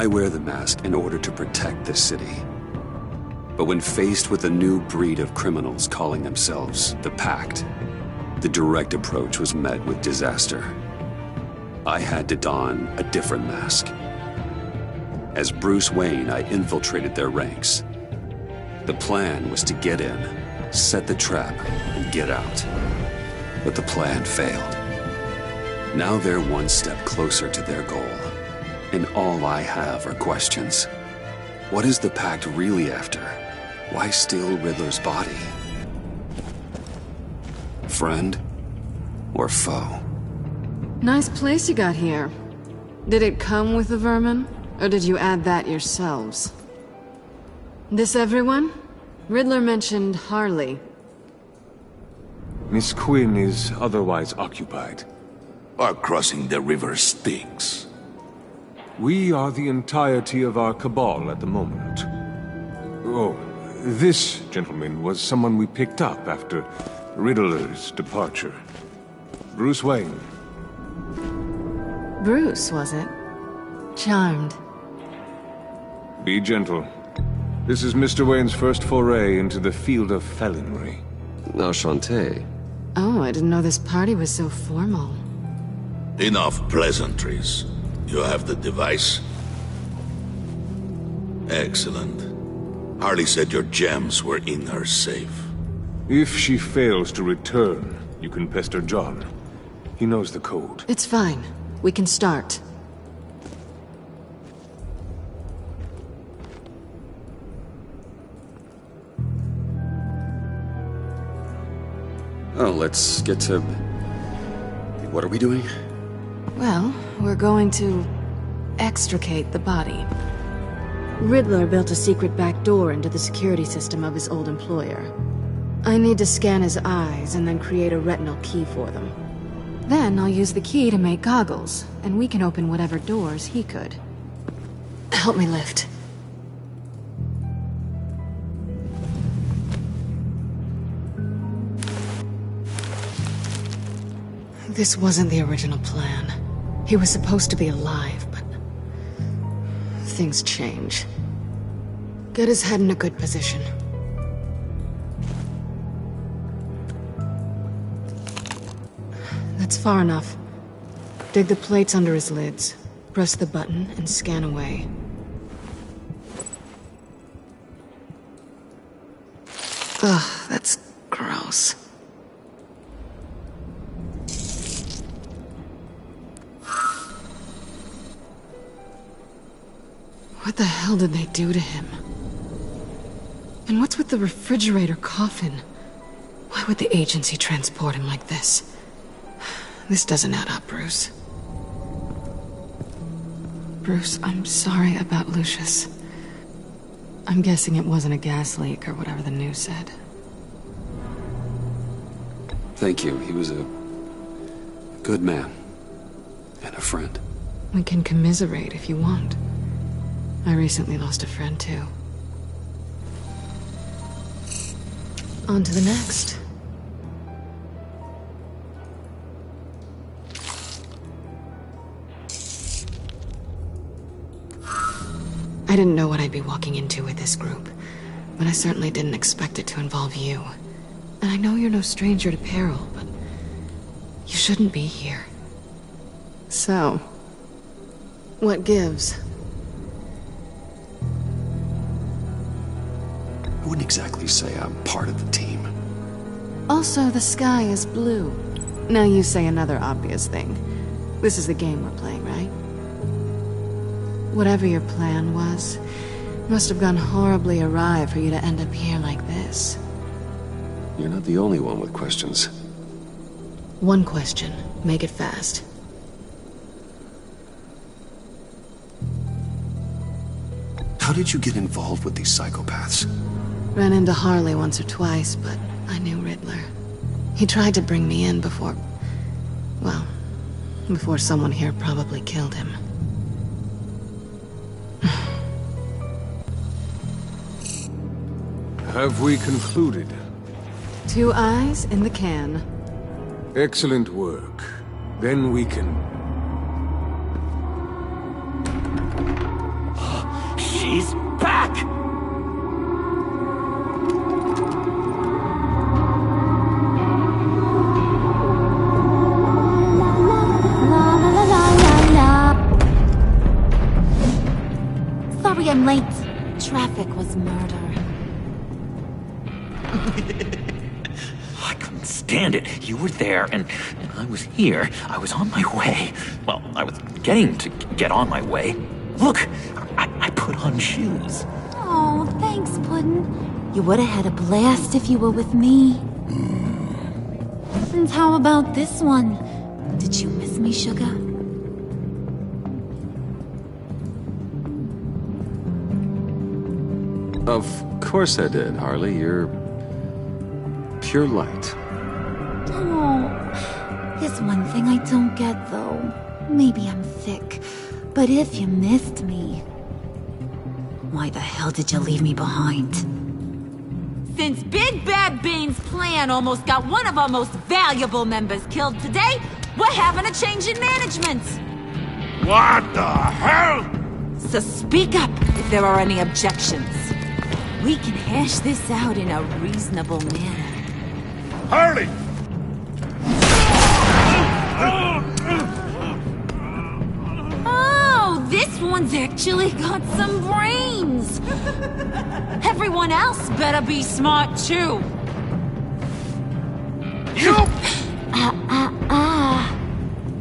I wear the mask in order to protect the city. But when faced with a new breed of criminals calling themselves the Pact, the direct approach was met with disaster. I had to don a different mask. As Bruce Wayne, I infiltrated their ranks. The plan was to get in, set the trap, and get out. But the plan failed. Now they're one step closer to their goal. And all I have are questions. What is the Pact really after? Why steal Riddler's body? Friend or foe? Nice place you got here. Did it come with the vermin? Or did you add that yourselves? This everyone? Riddler mentioned Harley. Miss Quinn is otherwise occupied. Our crossing the river Styx. We are the entirety of our cabal at the moment. Oh, this gentleman was someone we picked up after Riddler's departure. Bruce Wayne. Bruce, was it? Charmed. Be gentle. This is Mr. Wayne's first foray into the field of felonry. Enchanté. Oh, I didn't know this party was so formal. Enough pleasantries. You have the device? Excellent. Harley said your gems were in her safe. If she fails to return, you can pester John. He knows the code. It's fine. We can start. Oh, let's get to... What are we doing? Well, we're going to extricate the body. Riddler built a secret back door into the security system of his old employer. I need to scan his eyes and then create a retinal key for them. Then I'll use the key to make goggles, and we can open whatever doors he could. Help me lift. This wasn't the original plan. He was supposed to be alive, but... things change. Get his head in a good position. That's far enough. Dig the plates under his lids. Press the button and scan away. Ugh, that's gross. What the hell did they do to him? And what's with the refrigerator coffin? Why would the agency transport him like this? This doesn't add up, Bruce. Bruce, I'm sorry about Lucius. I'm guessing it wasn't a gas leak or whatever the news said. Thank you. He was a good man. And a friend. We can commiserate if you want. I recently lost a friend, too. On to the next. I didn't know what I'd be walking into with this group, but I certainly didn't expect it to involve you. And I know you're no stranger to peril, but you shouldn't be here. So, what gives? I wouldn't exactly say I'm part of the team. Also, the sky is blue. Now you say another obvious thing. This is the game we're playing, right? Whatever your plan was, must have gone horribly awry for you to end up here like this. You're not the only one with questions. One question. Make it fast. How did you get involved with these psychopaths? Ran into Harley once or twice, but I knew Riddler. He tried to bring me in before... well, before someone here probably killed him. Have we concluded? 2 eyes in the can. Excellent work. Then we can... He's back! La la la la la la. Sorry I'm late. Traffic was murder. I couldn't stand it. You were there, and I was here. I was on my way. Well, I was getting to get on my way. Look, I put on shoes. Oh, thanks, Puddin'. You would've had a blast if you were with me. And how about this one? Did you miss me, sugar? Of course I did, Harley. You're pure light. Oh, there's one thing I don't get, though. Maybe I'm thick, but if you missed me, why the hell did you leave me behind? Since Big Bad Bean's plan almost got one of our most valuable members killed today, we're having a change in management. What the hell? So speak up if there are any objections. We can hash this out in a reasonable manner. Harley! Oh, this one's actually got some brains. Everyone else better be smart too. You!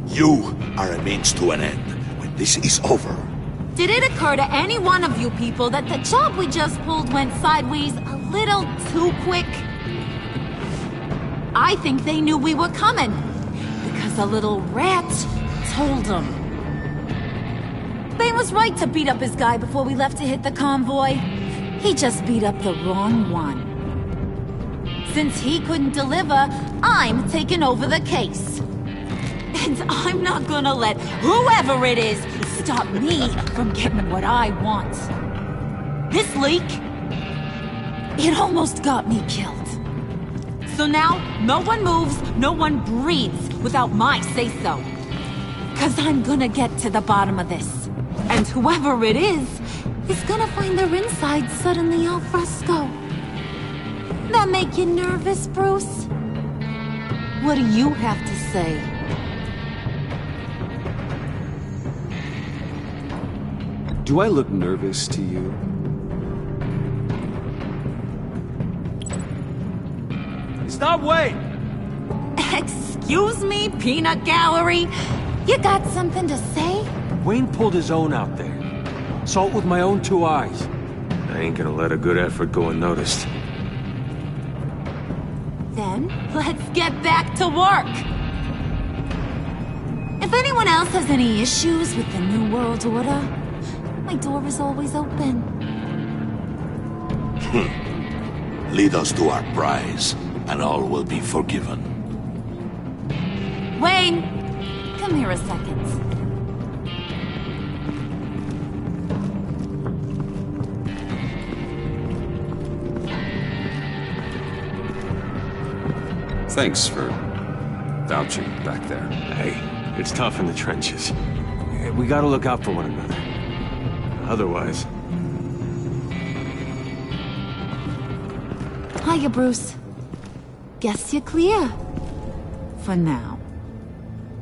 You are a means to an end. When this is over, Did it occur to any one of you people that the job we just pulled went sideways a little too quick? I think they knew we were coming, because a little rat told them. Bane was right to beat up his guy before we left to hit the convoy. He just beat up the wrong one. Since he couldn't deliver, I'm taking over the case. And I'm not gonna let whoever it is stop me from getting what I want. This leak, it almost got me killed. So now, no one moves, no one breathes without my say-so. 'Cause I'm gonna get to the bottom of this. And whoever it is gonna find their insides suddenly al fresco. That make you nervous, Bruce? What do you have to say? Do I look nervous to you? Stop, wait! Excuse me, peanut gallery? You got something to say? Wayne pulled his own out there. Saw it with my own two eyes. I ain't gonna let a good effort go unnoticed. Then, let's get back to work. If anyone else has any issues with the New World Order, my door is always open. lead us to our prize, and all will be forgiven. Wayne, come here a second. Thanks for vouching back there. Hey, it's tough in the trenches. We gotta look out for one another. Otherwise... Hiya, Bruce. Guess you're clear. For now.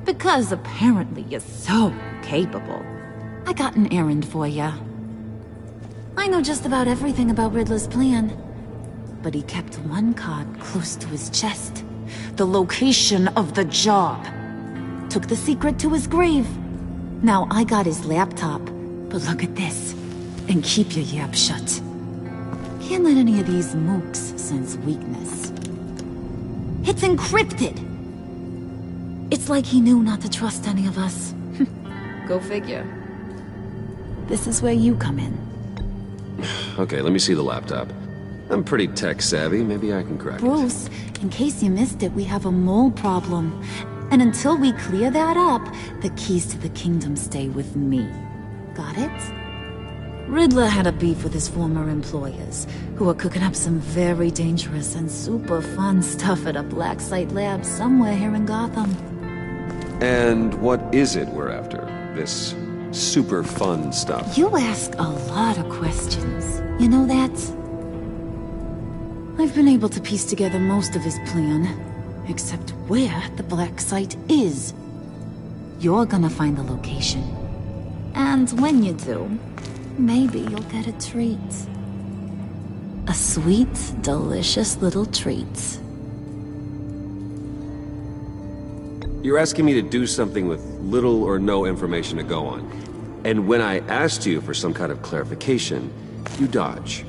Because apparently you're so capable. I got an errand for ya. I know just about everything about Riddler's plan. But he kept one card close to his chest. The location of the job. Took the secret to his grave. Now I got his laptop. But look at this. And keep your yap shut. Can't let any of these mooks sense weakness. It's encrypted! It's like he knew not to trust any of us. Go figure. This is where you come in. Okay, let me see the laptop. I'm pretty tech-savvy. Maybe I can crack it. Bruce, in case you missed it, we have a mole problem. And until we clear that up, the keys to the kingdom stay with me. Got it? Riddler had a beef with his former employers, who were cooking up some very dangerous and super fun stuff at a black site lab somewhere here in Gotham. And what is it we're after? This super fun stuff. You ask a lot of questions. You know that? I've been able to piece together most of his plan, except where the black site is. You're gonna find the location. And when you do, maybe you'll get a treat. A sweet, delicious little treat. You're asking me to do something with little or no information to go on. And when I asked you for some kind of clarification, you dodge.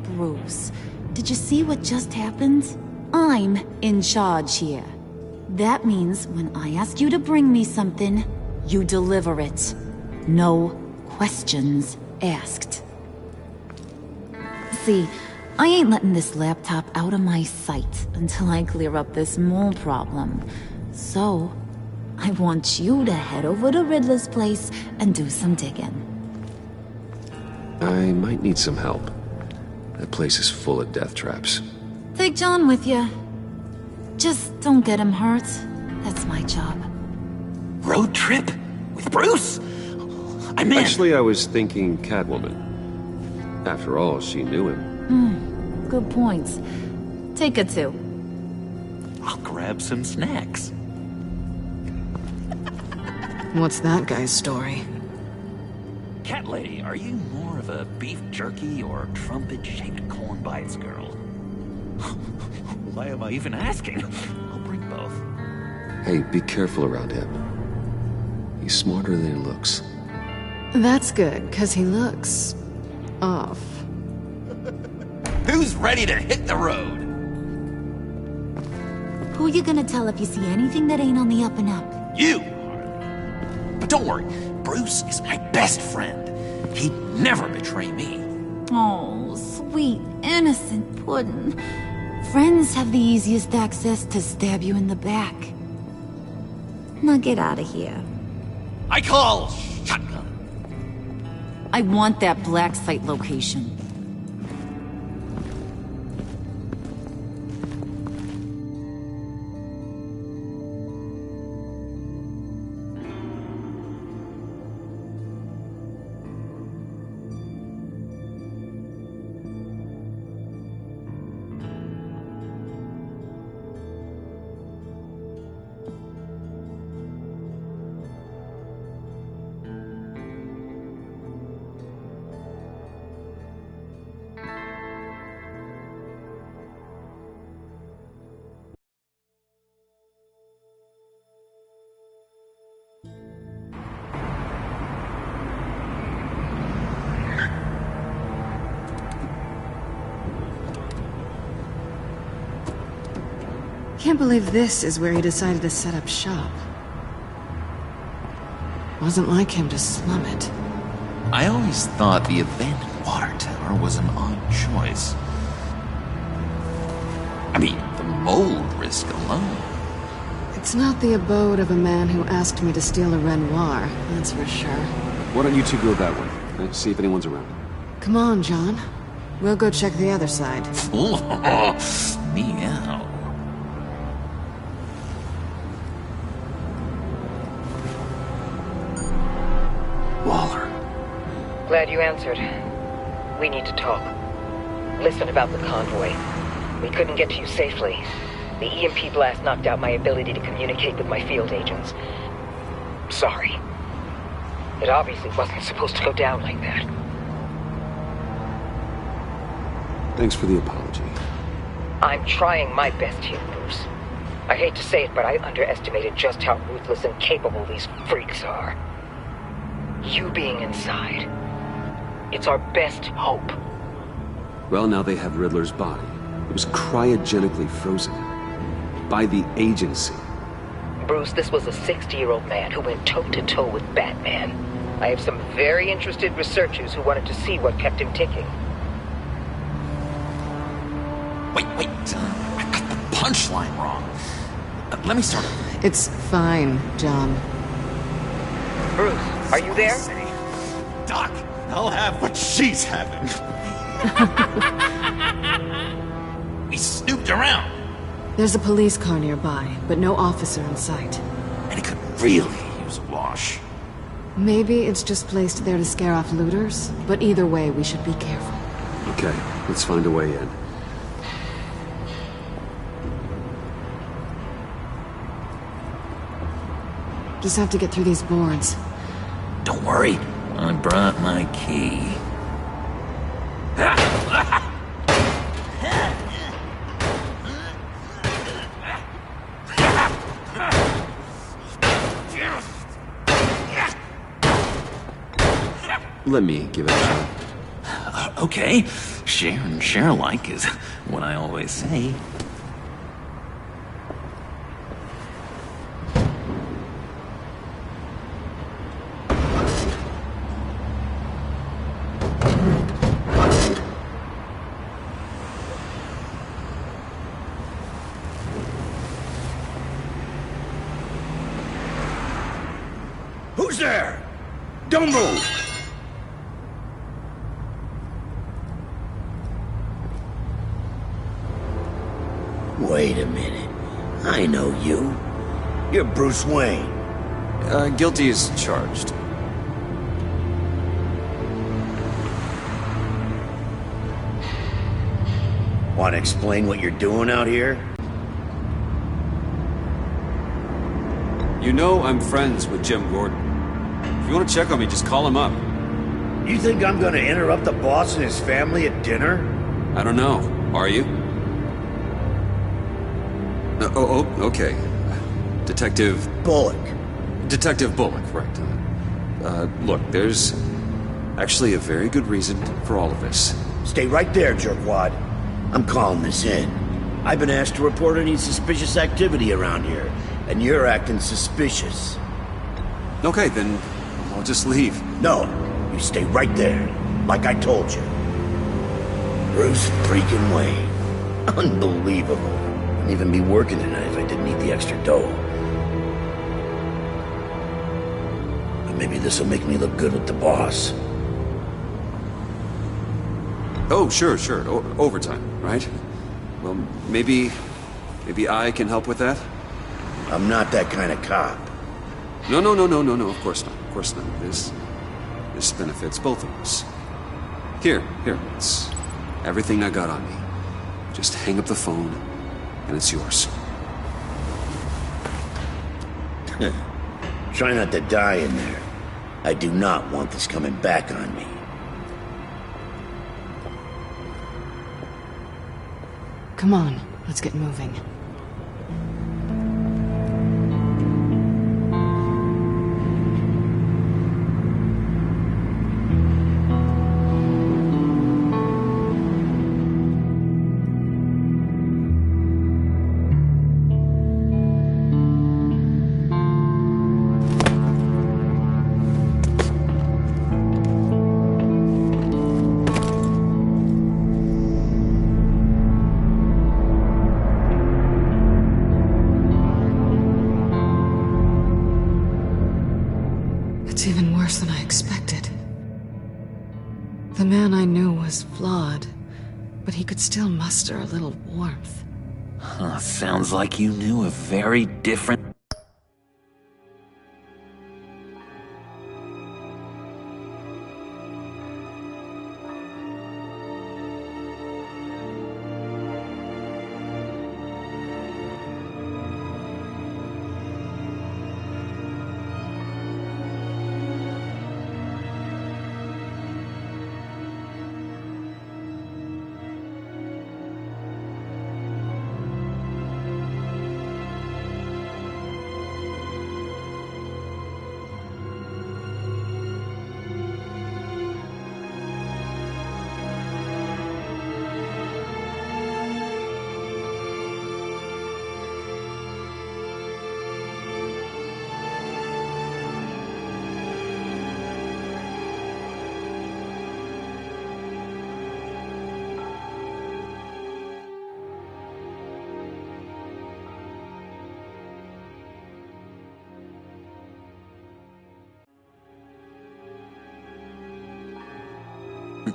Bruce, did you see what just happened? I'm in charge here. That means when I ask you to bring me something, you deliver it. No questions asked. See, I ain't letting this laptop out of my sight until I clear up this mole problem. So, I want you to head over to Riddler's place and do some digging. I might need some help. That place is full of death traps. Take John with you. Just don't get him hurt. That's my job. Road trip? With Bruce? I'm in. Actually, I was thinking Catwoman. After all, she knew him. Good points. Take her too. I'll grab some snacks. What's that guy's story? Cat lady, are you more of a beef jerky or trumpet-shaped corn bites girl? Why am I even asking? I'll bring both. Hey, be careful around him. He's smarter than he looks. That's good, because he looks... off. Who's ready to hit the road? Who you gonna tell if you see anything that ain't on the up and up? You, Harley. But don't worry, Bruce is my best friend. He'd never betray me. Oh, sweet, innocent puddin'. Friends have the easiest access to stab you in the back. Now get out of here. I call shotgun. I want that black site location. Can't believe this is where he decided to set up shop. Wasn't like him to slum it. I always thought the abandoned water tower was an odd choice. I mean, the mold risk alone. It's not the abode of a man who asked me to steal a Renoir, that's for sure. Why don't you two go that way? See if anyone's around. Come on, John. We'll go check the other side. Meow. Waller. Glad you answered. We need to talk. Listen about the convoy. We couldn't get to you safely. The EMP blast knocked out my ability to communicate with my field agents. Sorry. It obviously wasn't supposed to go down like that. Thanks for the apology. I'm trying my best here, Bruce. I hate to say it, but I underestimated just how ruthless and capable these freaks are. You being inside, it's our best hope. Well, now they have Riddler's body. It was cryogenically frozen. By the agency. Bruce, this was a 60-year-old man who went toe-to-toe with Batman. I have some very interested researchers who wanted to see what kept him ticking. Wait. I got the punchline wrong. Let me start over. It's fine, John. Bruce, are you there? Doc, I'll have what she's having. We snooped around. There's a police car nearby, but no officer in sight. And it could really use a wash. Maybe it's just placed there to scare off looters, but either way, we should be careful. Okay, let's find a way in. Just have to get through these boards. Don't worry, I brought my key. Let me give it a shot. Okay, share and share alike is what I always say. Who's there? Don't move! Wait a minute. I know you. You're Bruce Wayne. Guilty as charged. Want to explain what you're doing out here? You know I'm friends with Jim Gordon. If you want to check on me, just call him up. You think I'm gonna interrupt the boss and his family at dinner? I don't know. Are you? Okay. Detective... Bullock. Detective Bullock, right. Look, there's actually a very good reason for all of this. Stay right there, jerkwad. I'm calling this in. I've been asked to report any suspicious activity around here, and you're acting suspicious. Okay, then I'll just leave. No, you stay right there, like I told you. Bruce freaking Wayne. Unbelievable. Wouldn't even be working tonight if I didn't need the extra dough. But maybe this'll make me look good with the boss. Oh, sure. Overtime, right? Well, maybe I can help with that? I'm not that kind of cop. No, of course not. This benefits both of us. Here, it's everything I got on me. Just hang up the phone, and it's yours. Try not to die in there. I do not want this coming back on me. Come on, let's get moving. It's even worse than I expected. The man I knew was flawed, but he could still muster a little warmth. Sounds like you knew a very different...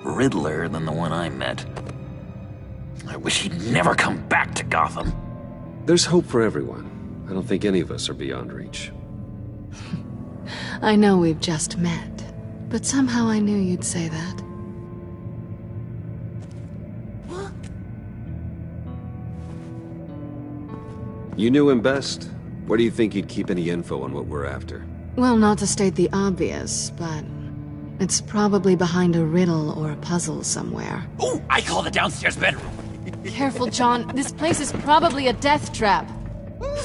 Riddler than the one I met. I wish he'd never come back to Gotham. There's hope for everyone. I don't think any of us are beyond reach. I know we've just met, but somehow I knew you'd say that. You knew him best. Where do you think he'd keep any info on what we're after? Well, not to state the obvious, but it's probably behind a riddle or a puzzle somewhere. Ooh, I call the downstairs bedroom. Careful, John. This place is probably a death trap.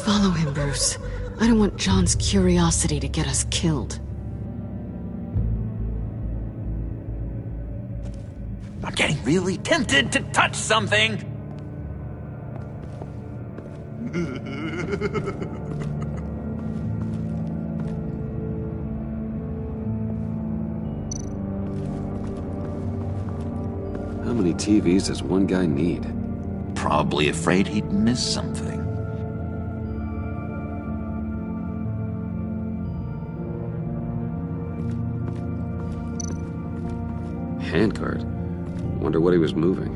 Follow him, Bruce. I don't want John's curiosity to get us killed. I'm getting really tempted to touch something. How many TVs does one guy need? Probably afraid he'd miss something. Handcart. Wonder what he was moving.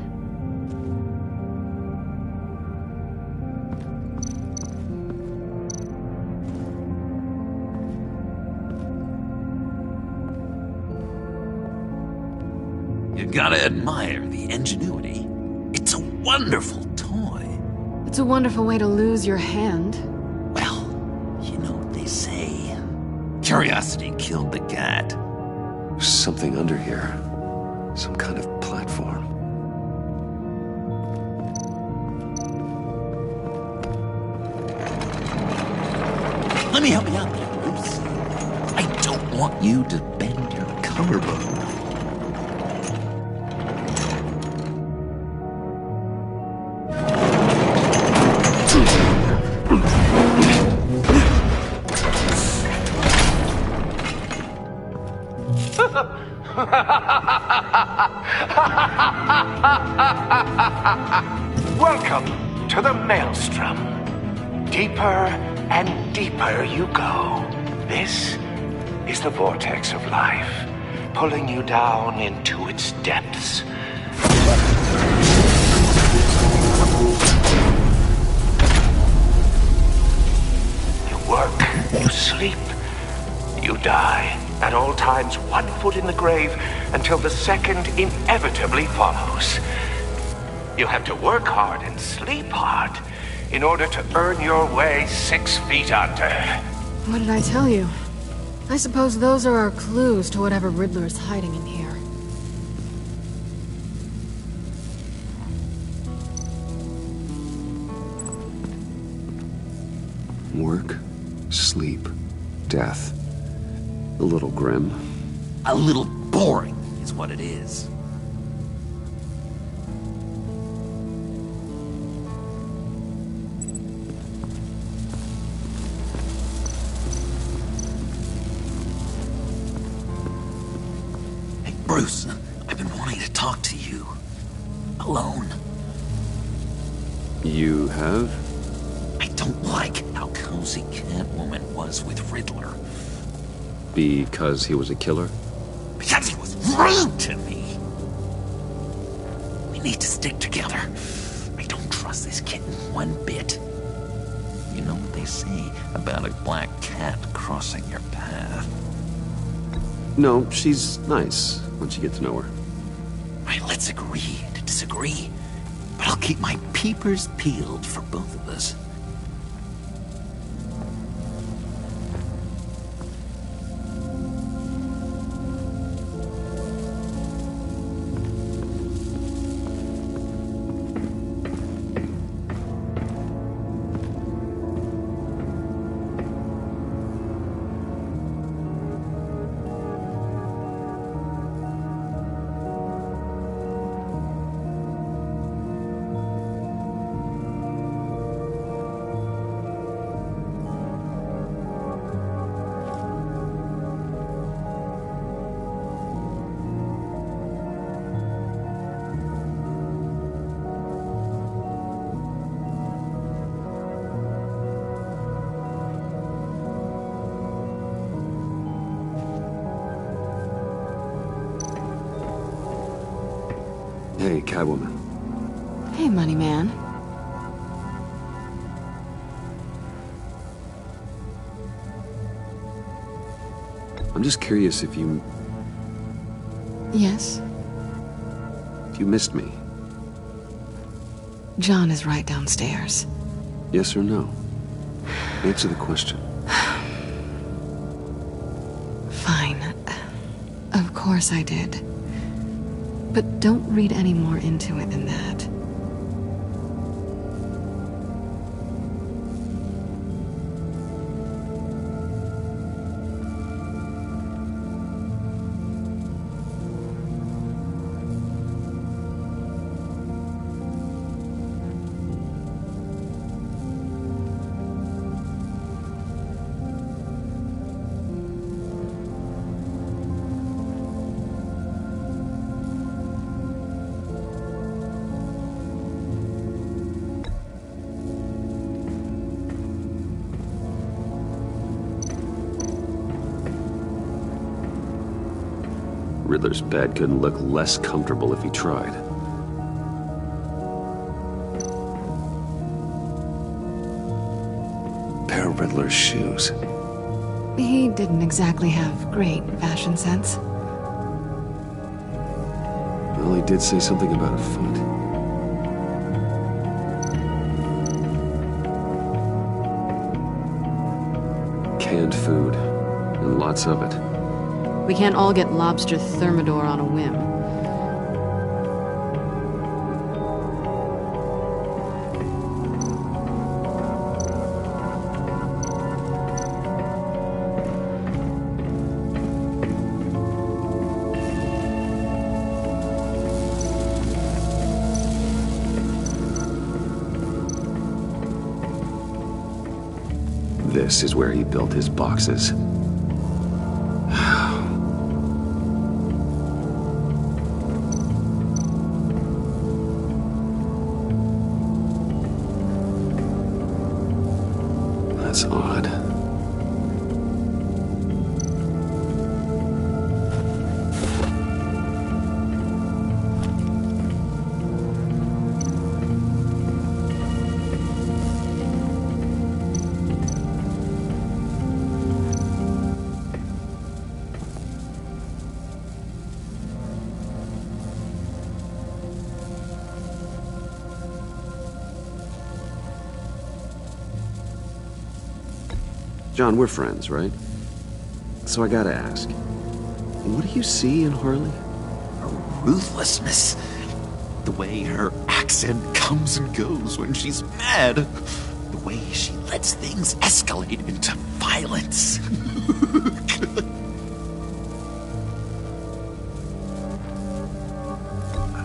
You gotta admire the ingenuity. It's a wonderful toy. It's a wonderful way to lose your hand. Well, you know what they say. Curiosity killed the cat. There's something under here. Some kind of platform. Let me help you out there, Bruce. I don't want you to bend your collarbone. Welcome to the Maelstrom. Deeper and deeper you go. This is the vortex of life, pulling you down into its depths. You work, you sleep, you die. At all times, 1 foot in the grave until the second inevitably follows. You have to work hard and sleep hard in order to earn your way 6 feet under. What did I tell you? I suppose those are our clues to whatever Riddler is hiding in here. Work, sleep, death. A little grim. A little boring is what it is. Hey, Bruce, I've been wanting to talk to you. Alone. You have? I don't like how cozy Catwoman was with Riddler. Because he was a killer? Because he was rude to me. We need to stick together. I don't trust this kitten one bit. You know what they say about a black cat crossing your path? No, she's nice once you get to know her. Right, let's agree to disagree. But I'll keep my peepers peeled for both of us. Hey, Catwoman. Hey, Money Man. I'm just curious if you Yes? missed me. John is right downstairs. Yes or no? Answer the question. Fine. Of course I did. But don't read any more into it than that. Riddler's bed couldn't look less comfortable if he tried. Pair of Riddler's shoes. He didn't exactly have great fashion sense. Well, he did say something about a foot. Canned food, and lots of it. We can't all get lobster thermidor on a whim. This is where he built his boxes. That's odd. John, we're friends, right? So I gotta ask, what do you see in Harley? Her ruthlessness. The way her accent comes and goes when she's mad. The way she lets things escalate into violence.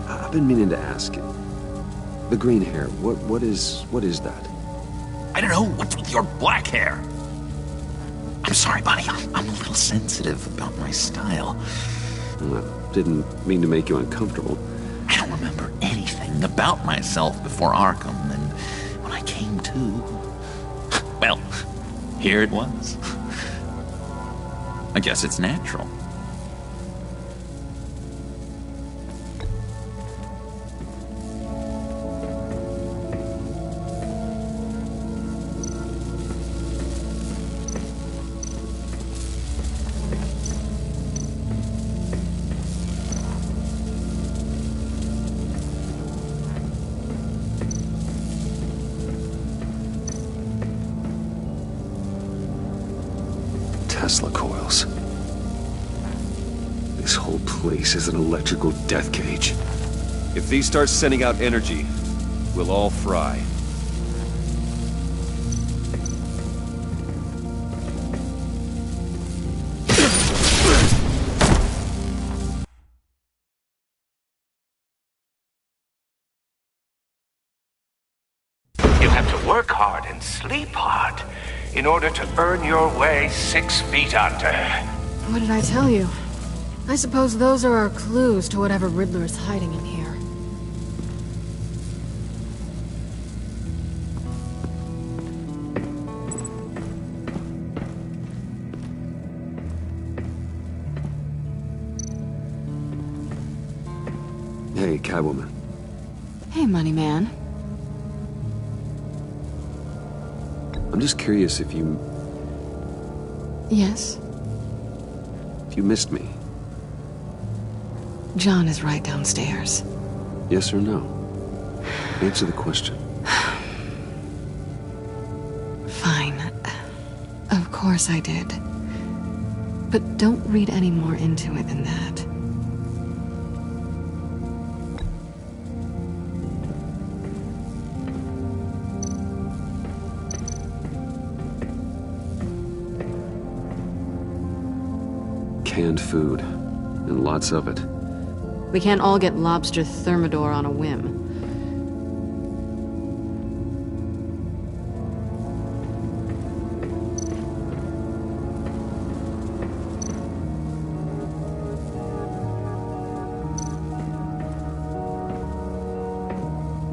I've been meaning to ask. The green hair, what is that? I don't know, what's with your black hair? I'm sorry, buddy. I'm a little sensitive about my style. Well, I didn't mean to make you uncomfortable. I don't remember anything about myself before Arkham, and when I came to, well, here it was. I guess it's natural. Tesla coils. This whole place is an electrical death cage. If these start sending out energy, we'll all fry. You have to work hard and sleep hard in order to earn your way 6 feet under. What did I tell you? I suppose those are our clues to whatever Riddler is hiding in here. Hey, Catwoman. Hey, Money Man. I'm just curious if you... Yes? if you missed me. John is right downstairs. Yes or no? Answer the question. Fine. Of course I did. But don't read any more into it than that. Canned food, and lots of it. We can't all get lobster thermidor on a whim.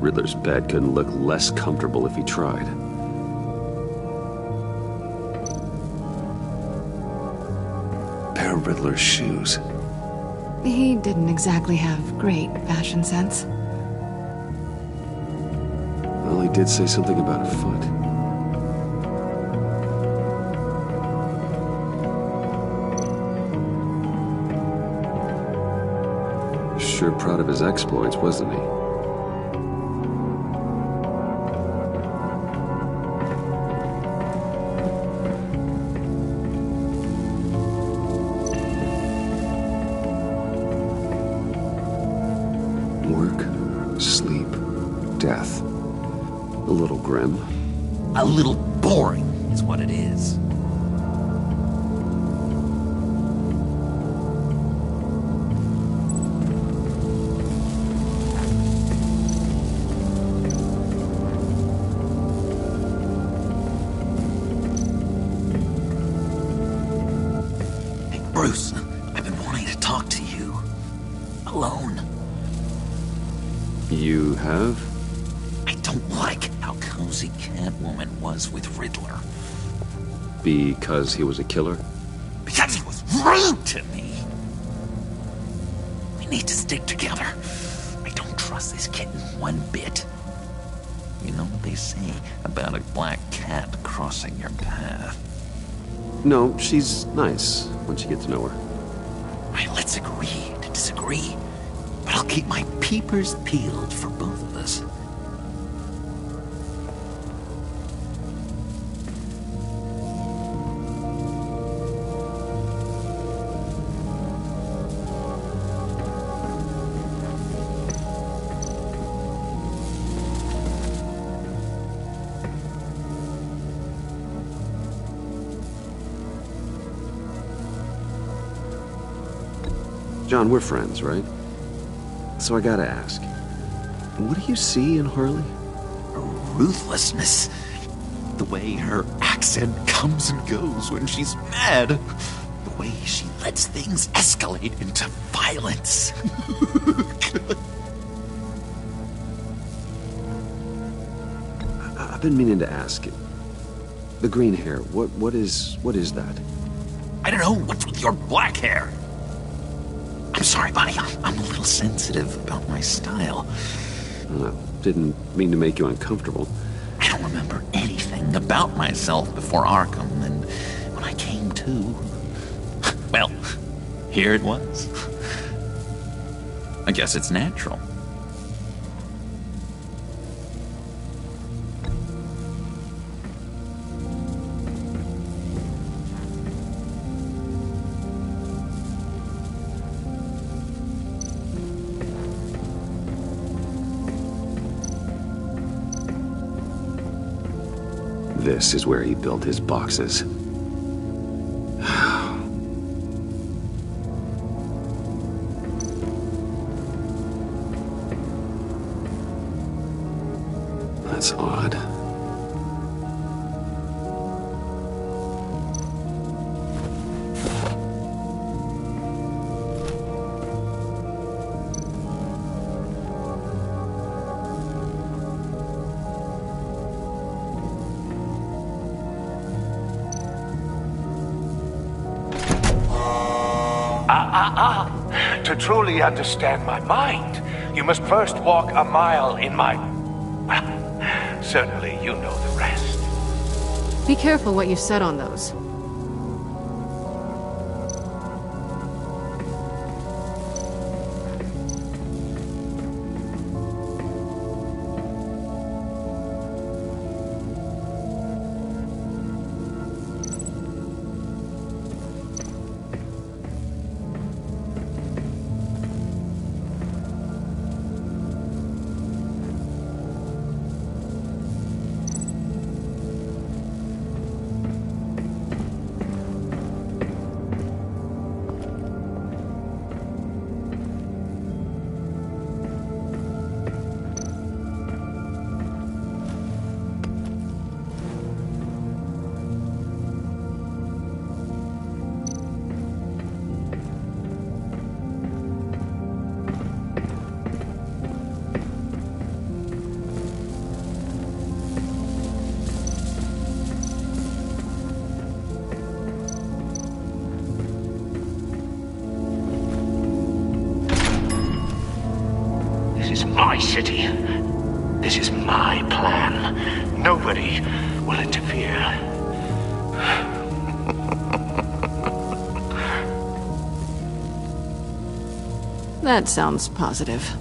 Riddler's bed couldn't look less comfortable if he tried. Pair of Riddler's shoes. He didn't exactly have great fashion sense. Well, he did say something about a foot. Sure proud of his exploits, wasn't he? Death. A little grim. A little boring is what it is. Hey, Bruce, I've been wanting to talk to you. Alone. You have? I don't like how cozy Catwoman was with Riddler. Because he was a killer? Because he was rude to me. We need to stick together. I don't trust this kitten one bit. You know what they say about a black cat crossing your path? No, she's nice once you get to know her. Right, let's agree to disagree. But I'll keep my peepers peeled for both of us. John, we're friends, right? So I gotta ask, what do you see in Harley? Her ruthlessness. The way her accent comes and goes when she's mad. The way she lets things escalate into violence. I've been meaning to ask. The green hair, what is that? I don't know, what's with your black hair? I'm sorry, buddy. I'm a little sensitive about my style. Didn't mean to make you uncomfortable. I don't remember anything about myself before Arkham, and when I came to... well, here it was. I guess it's natural. This is where he built his boxes. That's odd. To truly understand my mind, you must first walk a mile in my... well, certainly you know the rest. Be careful what you set on those. my city. This is my plan. Nobody will interfere. That sounds positive.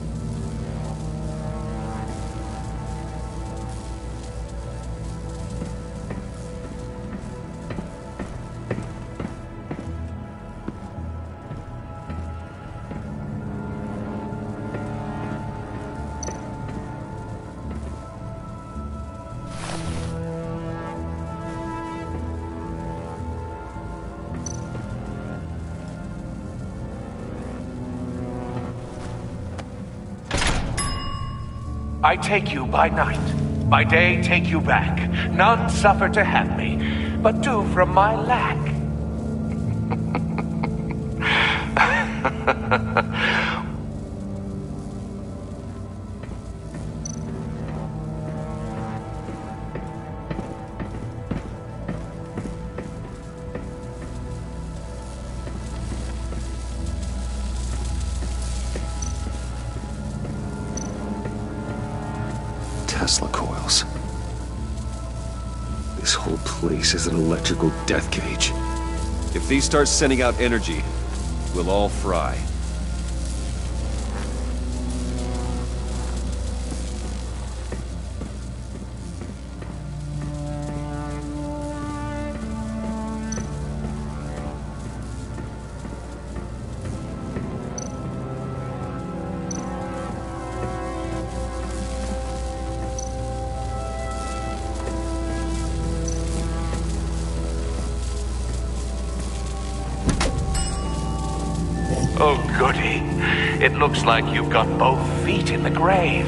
I take you by night. By day, take you back. None suffer to have me, but do from my lack. Tesla coils. This whole place is an electrical death cage. If these start sending out energy, we'll all fry. Oh, goody. It looks like you've got both feet in the grave.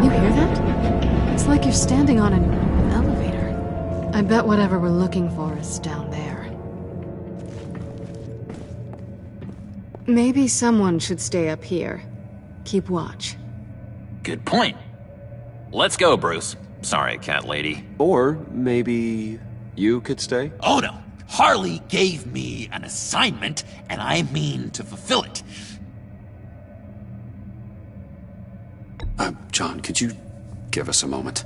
You hear that? It's like you're standing on an elevator. I bet whatever we're looking for is down there. Maybe someone should stay up here. Keep watch. Good point. Let's go, Bruce. Sorry, cat lady. Or maybe you could stay? Oh no. Harley gave me an assignment, and I mean to fulfill it. John, could you give us a moment?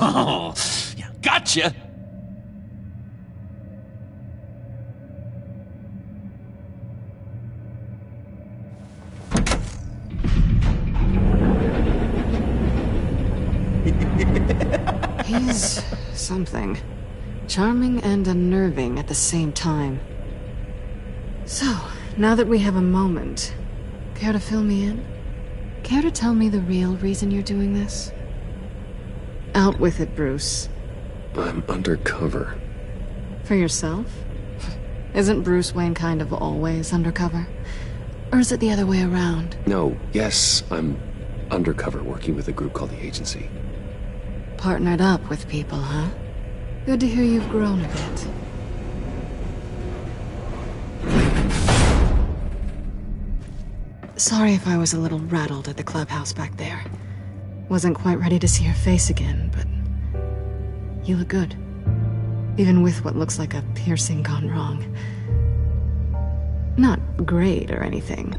Oh, yeah, gotcha. He's something. Charming and unnerving at the same time. So, now that we have a moment, care to fill me in? Care to tell me the real reason you're doing this? Out with it, Bruce. I'm undercover. For yourself? Isn't Bruce Wayne kind of always undercover? Or is it the other way around? No, yes, I'm undercover working with a group called the Agency. Partnered up with people, huh? Good to hear you've grown a bit. Sorry if I was a little rattled at the clubhouse back there. Wasn't quite ready to see your face again, but you look good. Even with what looks like a piercing gone wrong. Not great or anything.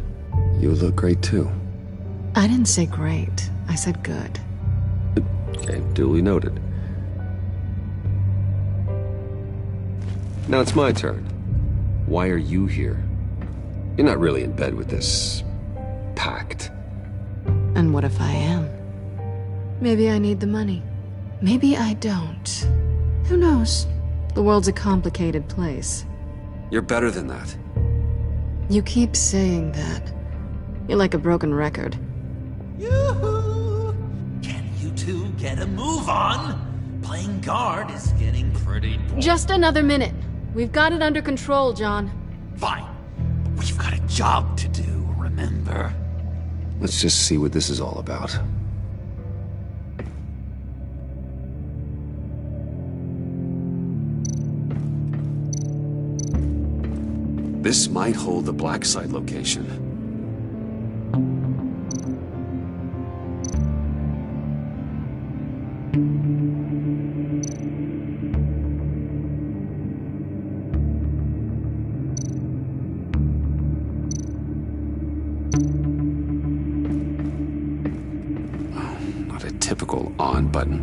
You look great too. I didn't say great. I said good. Okay, duly noted. Now it's my turn. Why are you here? You're not really in bed with this pact. And what if I am? Maybe I need the money. Maybe I don't. Who knows? The world's a complicated place. You're better than that. You keep saying that. You're like a broken record. Yoo-hoo! Can you two get a move on? Playing guard is getting pretty boring. Just another minute. We've got it under control, John. Fine. But we've got a job to do, remember? Let's just see what this is all about. This might hold the black site location. typical on button.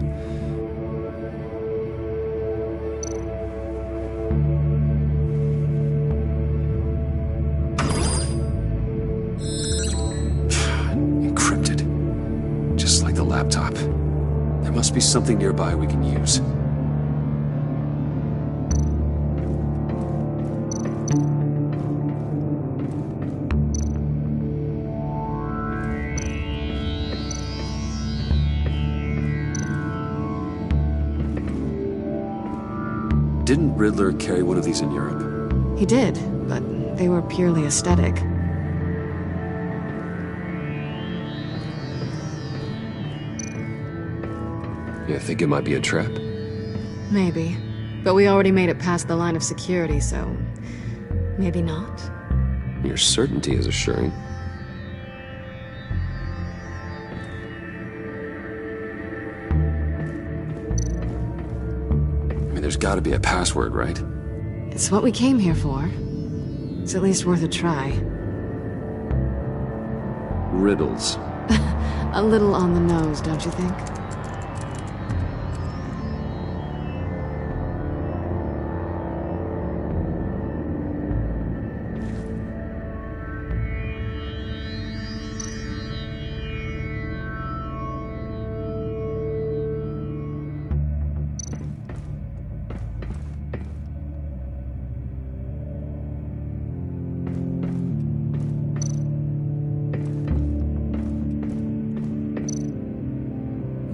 Encrypted. Just like the laptop. There must be something nearby we can use. Didn't Riddler carry one of these in Europe? He did, but they were purely aesthetic. You think it might be a trap? Maybe. But we already made it past the line of security, so... maybe not? Your certainty is assuring. I mean, there's gotta be a password, right? It's what we came here for. It's at least worth a try. Riddles. A little on the nose, don't you think?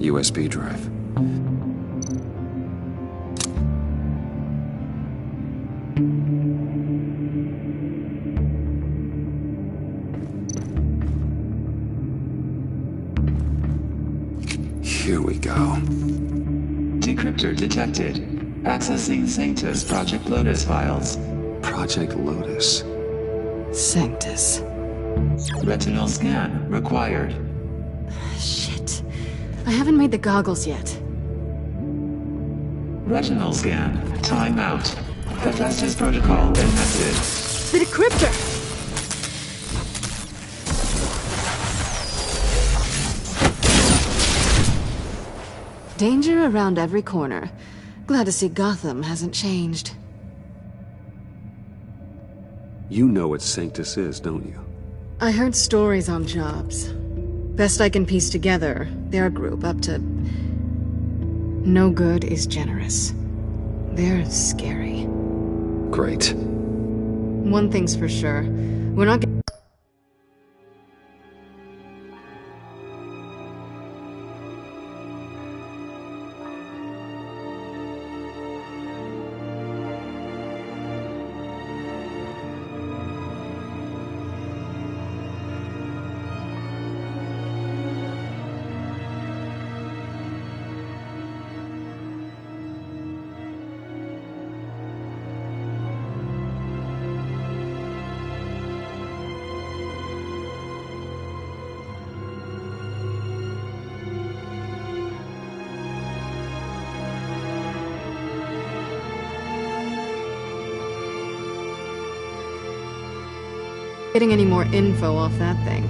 USB drive. Here we go. Decryptor detected. Accessing Sanctus Project Lotus files. Project Lotus. Sanctus. Retinal scan required. Shit. I haven't made the goggles yet. Retinal scan. Timeout. Hephaestus protocol enacted. The decryptor! Danger around every corner. Glad to see Gotham hasn't changed. You know what Sanctus is, don't you? I heard stories on jobs. Best I can piece together, they're a group up to... no good is generous. They're scary. Great. One thing's for sure. We're not getting... any more info off that thing.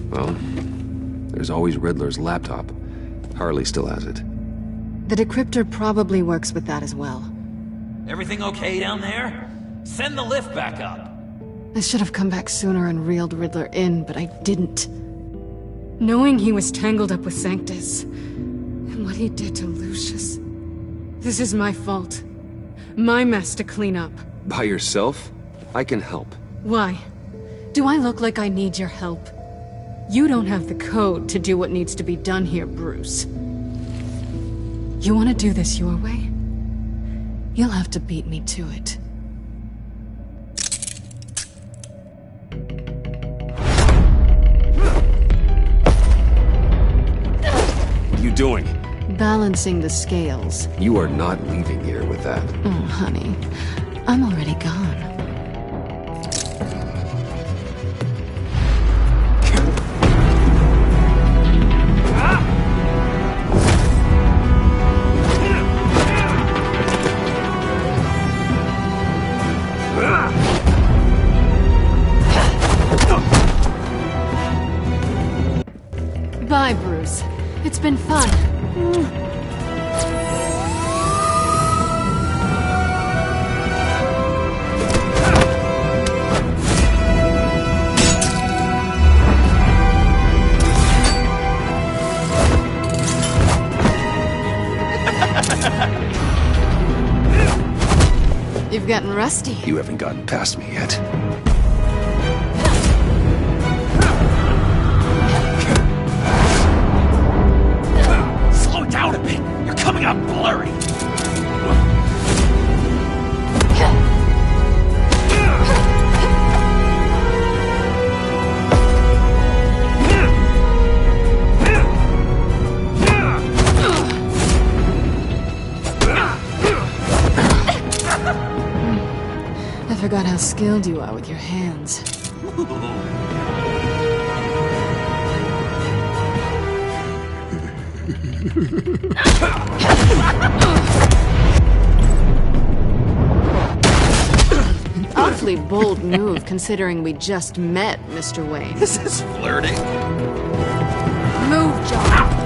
Well, there's always Riddler's laptop. Harley still has it. The decryptor probably works with that as well. Everything okay down there? Send the lift back up. I should have come back sooner and reeled Riddler in, but I didn't. Knowing he was tangled up with Sanctus, and what he did to Lucius. This is my fault. My mess to clean up. By yourself? I can help. Why? Do I look like I need your help? You don't have the code to do what needs to be done here, Bruce. You want to do this your way? You'll have to beat me to it. What are you doing? Balancing the scales. You are not leaving here with that. Oh, honey. I'm already gone. Bye, Bruce. It's been fun. You've gotten rusty. You haven't gotten past me yet. Slow down a bit. You're coming out blurry. I forgot how skilled you are with your hands. Awfully bold move, considering we just met, Mr. Wayne. This is flirting. Move, John.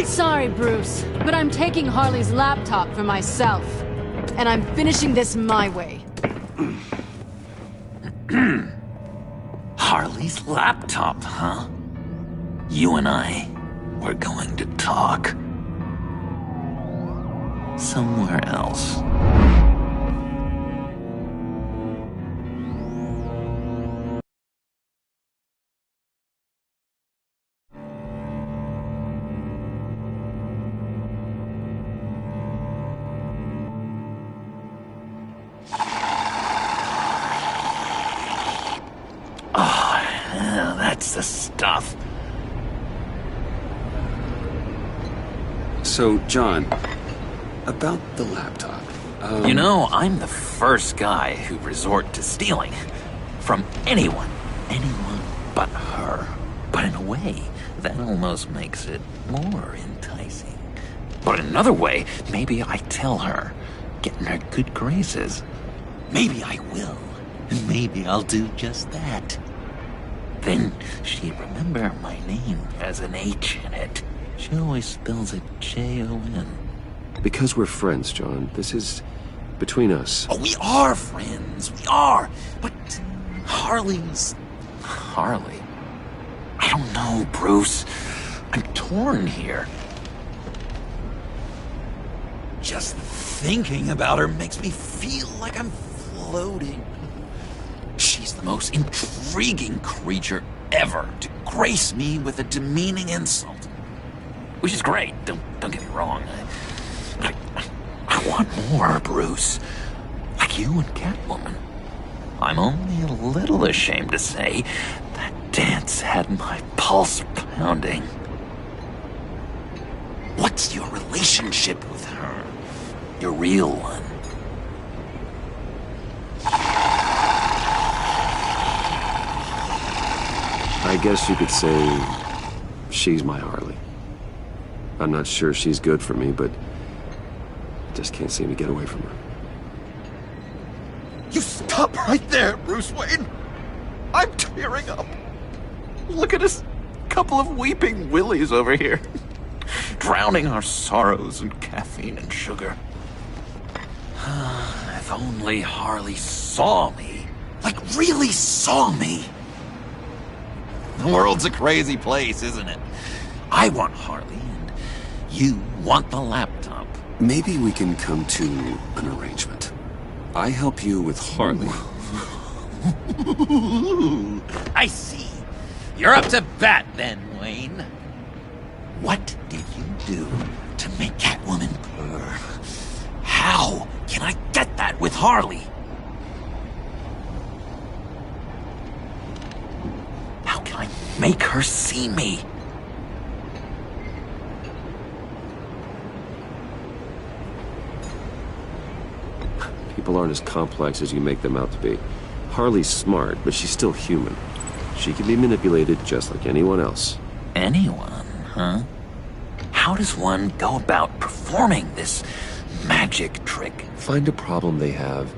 Sorry, Bruce, but I'm taking Harley's laptop for myself. And I'm finishing this my way. Harley's laptop, huh? You and I, we're going to talk. Somewhere else. That's the stuff. So, John, about the laptop. You know, I'm the first guy who resort to stealing. From anyone. Anyone but her. But in a way, that almost makes it more enticing. But in another way, maybe I tell her, get in her good graces. Maybe I will. And maybe I'll do just that. Then she'd remember my name has an H in it. She always spells it Jon. Because we're friends, John. This is between us. Oh, we are friends. We are. But Harley's... Harley? I don't know, Bruce. I'm torn here. Just thinking about her makes me feel like I'm floating. She's the most intriguing creature ever to grace me with a demeaning insult. Which is great, don't get me wrong. I want more, Bruce. Like you and Catwoman. I'm only a little ashamed to say that dance had my pulse pounding. What's your relationship with her? Your real one? I guess you could say she's my Harley. I'm not sure she's good for me, but I just can't seem to get away from her. You stop right there, Bruce Wayne! I'm tearing up. Look at us, couple of weeping willies over here, drowning our sorrows in caffeine and sugar. If only Harley saw me. Like, really saw me. The world's a crazy place, isn't it? I want Harley, and you want the laptop. Maybe we can come to an arrangement. I help you with Harley. I see. You're up to bat then, Wayne. What did you do to make Catwoman purr? How can I get that with Harley? How can I make her see me? People aren't as complex as you make them out to be. Harley's smart, but she's still human. She can be manipulated just like anyone else. Anyone, huh? How does one go about performing this magic trick? Find a problem they have,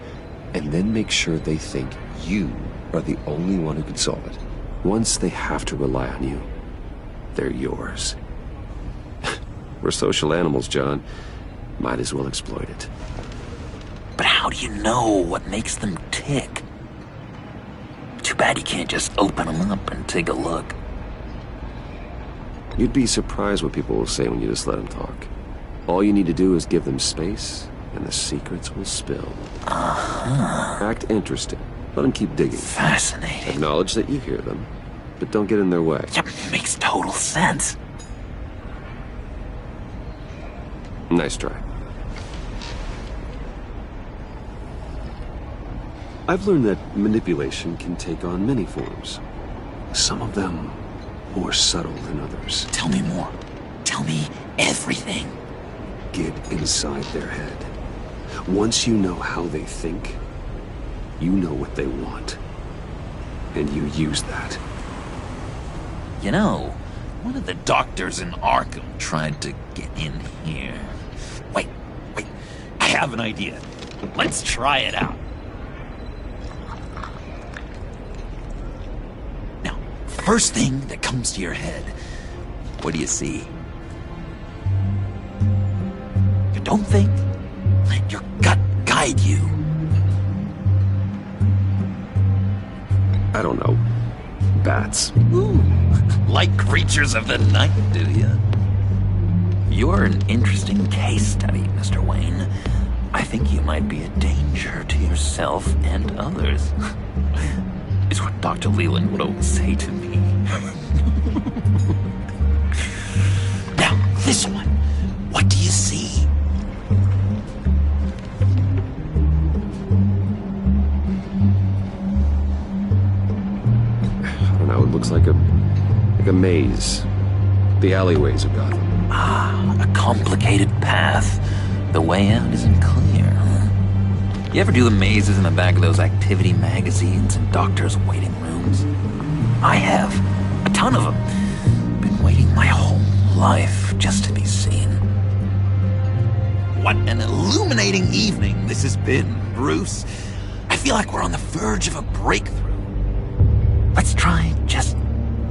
and then make sure they think you are the only one who can solve it. Once they have to rely on you, they're yours. We're social animals, John. Might as well exploit it. But how do you know what makes them tick? Too bad you can't just open them up and take a look. You'd be surprised what people will say when you just let them talk. All you need to do is give them space, and the secrets will spill. Act interesting. Let them keep digging. Fascinating. Acknowledge that you hear them, but don't get in their way. Yeah, makes total sense. Nice try. I've learned that manipulation can take on many forms. Some of them more subtle than others. Tell me more. Tell me everything. Get inside their head. Once you know how they think, you know what they want. And you use that. You know, one of the doctors in Arkham tried to get in here. Wait. I have an idea. Let's try it out. Now, first thing that comes to your head, what do you see? Don't think. Let your gut guide you. I don't know. Bats. Ooh, like creatures of the night, do you? You're an interesting case study, Mr. Wayne. I think you might be a danger to yourself and others. Is what Dr. Leland would always say to me. Now, this one. What do you see? I don't know, it looks like a maze. The alleyways of Gotham. A complicated path. The way out isn't clear, huh? You ever do the mazes in the back of those activity magazines and doctors' waiting rooms? I have. A ton of them. Been waiting my whole life just to be seen. What an illuminating evening this has been, Bruce. I feel like we're on the verge of a breakthrough. Let's try just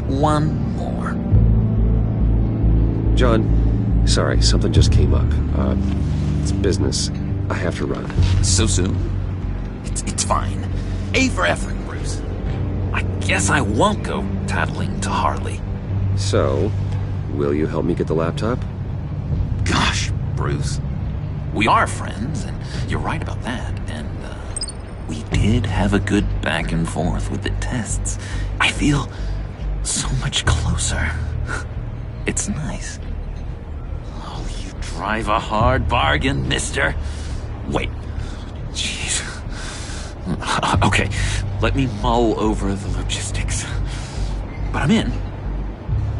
one more. John, sorry, something just came up. It's business. I have to run. So soon? It's fine. A for effort, Bruce. I guess I won't go tattling to Harley. So, will you help me get the laptop? Gosh, Bruce. We are friends, and you're right about that. And, we did have a good back and forth with the tests. I feel so much closer. It's nice. Oh, you drive a hard bargain, mister. Wait. Jeez. Okay, let me mull over the logistics. But I'm in.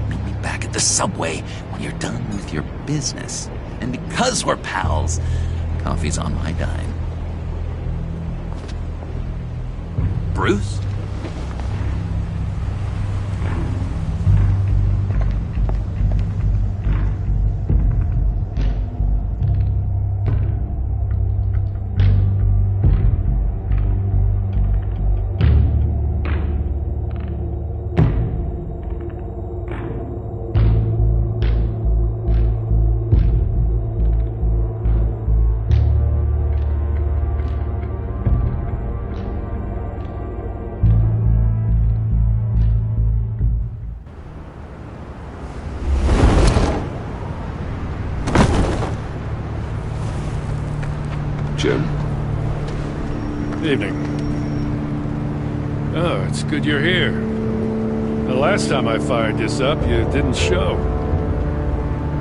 Meet me back at the subway when you're done with your business. And because we're pals, coffee's on my dime. Bruce? Jim? Evening. Oh, it's good you're here. The last time I fired this up, you didn't show.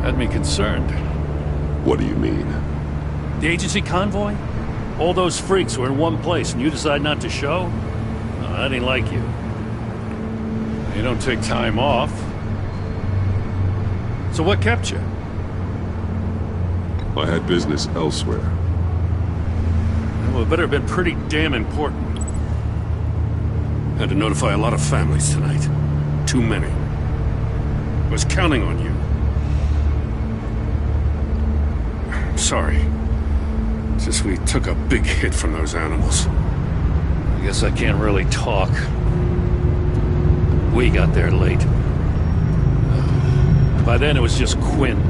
Had me concerned. What do you mean? The agency convoy? All those freaks were in one place and you decide not to show? No, that ain't like you. You don't take time off. So what kept you? I had business elsewhere. Well, it better have been pretty damn important. Had to notify a lot of families tonight. Too many. I was counting on you. Sorry. It's just we took a big hit from those animals. I guess I can't really talk. We got there late. By then it was just Quinn.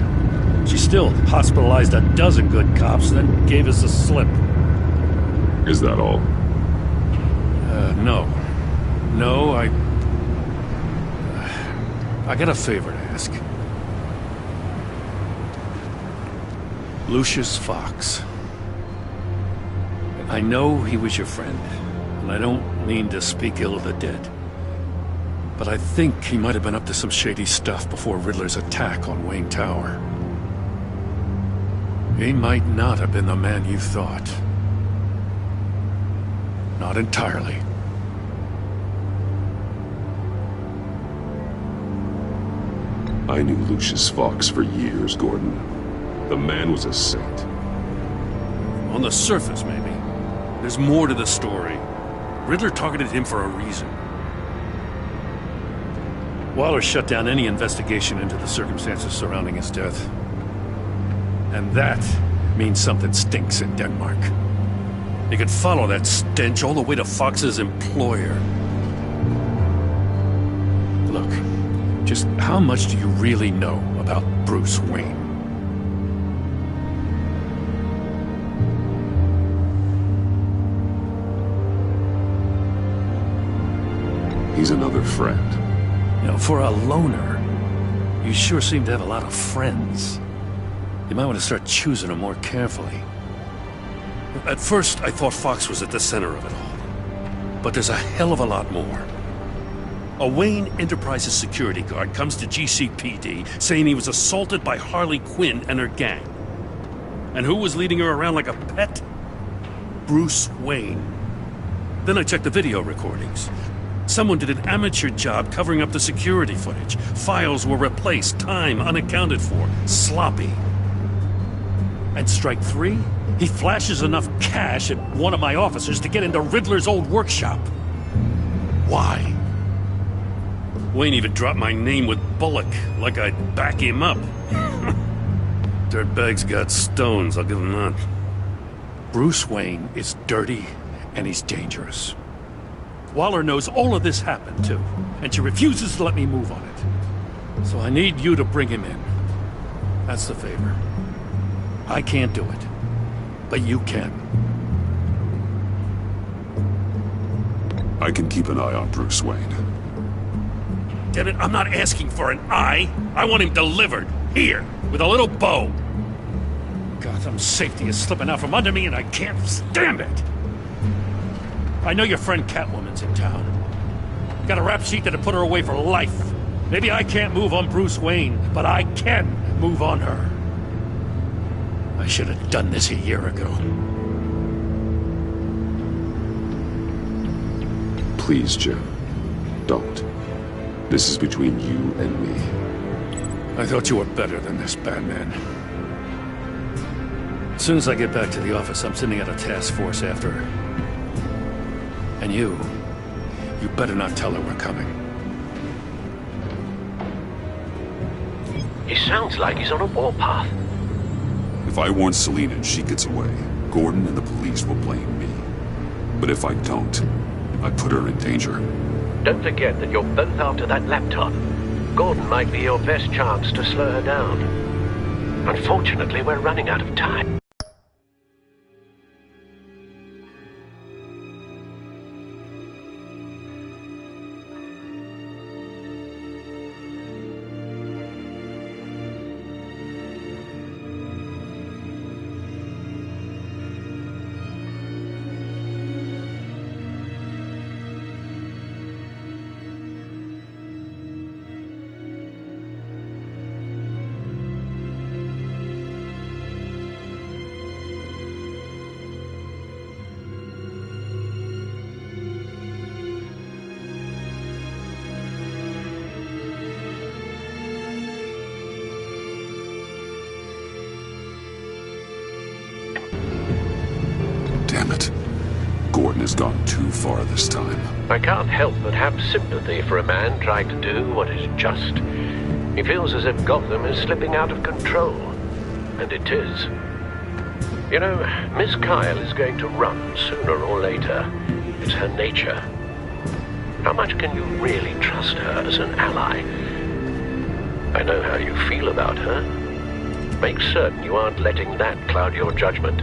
She still hospitalized a dozen good cops, then gave us the slip. Is that all? No. No, I got a favor to ask. Lucius Fox. I know he was your friend, and I don't mean to speak ill of the dead. But I think he might have been up to some shady stuff before Riddler's attack on Wayne Tower. He might not have been the man you thought. Not entirely. I knew Lucius Fox for years, Gordon. The man was a saint. On the surface, maybe. There's more to the story. Riddler targeted him for a reason. Waller shut down any investigation into the circumstances surrounding his death. And that means something stinks in Denmark. You could follow that stench all the way to Fox's employer. Look, just how much do you really know about Bruce Wayne? He's another friend. You know, for a loner, you sure seem to have a lot of friends. You might want to start choosing them more carefully. At first, I thought Fox was at the center of it all. But there's a hell of a lot more. A Wayne Enterprises security guard comes to GCPD saying he was assaulted by Harley Quinn and her gang. And who was leading her around like a pet? Bruce Wayne. Then I checked the video recordings. Someone did an amateur job covering up the security footage. Files were replaced, time unaccounted for, sloppy. And strike three? He flashes enough cash at one of my officers to get into Riddler's old workshop. Why? Wayne even dropped my name with Bullock, like I'd back him up. Dirtbag's got stones, I'll give him that. Bruce Wayne is dirty, and he's dangerous. Waller knows all of this happened, too, and she refuses to let me move on it. So I need you to bring him in. That's the favor. I can't do it, but you can. I can keep an eye on Bruce Wayne. Damn it, I'm not asking for an eye. I want him delivered, here, with a little bow. Gotham's safety is slipping out from under me, and I can't stand it. I know your friend Catwoman's in town. Got a rap sheet that'd put her away for life. Maybe I can't move on Bruce Wayne, but I can move on her. I should have done this a year ago. Please, Jim. Don't. This is between you and me. I thought you were better than this, Batman. As soon as I get back to the office, I'm sending out a task force after her. And you better not tell her we're coming. He sounds like he's on a warpath. If I warn Selina and she gets away, Gordon and the police will blame me. But if I don't, I put her in danger. Don't forget that you're both after that laptop. Gordon might be your best chance to slow her down. Unfortunately, we're running out of time. Damn it. Gordon has gone too far this time. I can't help but have sympathy for a man trying to do what is just. He feels as if Gotham is slipping out of control. And it is. You know, Miss Kyle is going to run sooner or later. It's her nature. How much can you really trust her as an ally? I know how you feel about her. Make certain you aren't letting that cloud your judgment.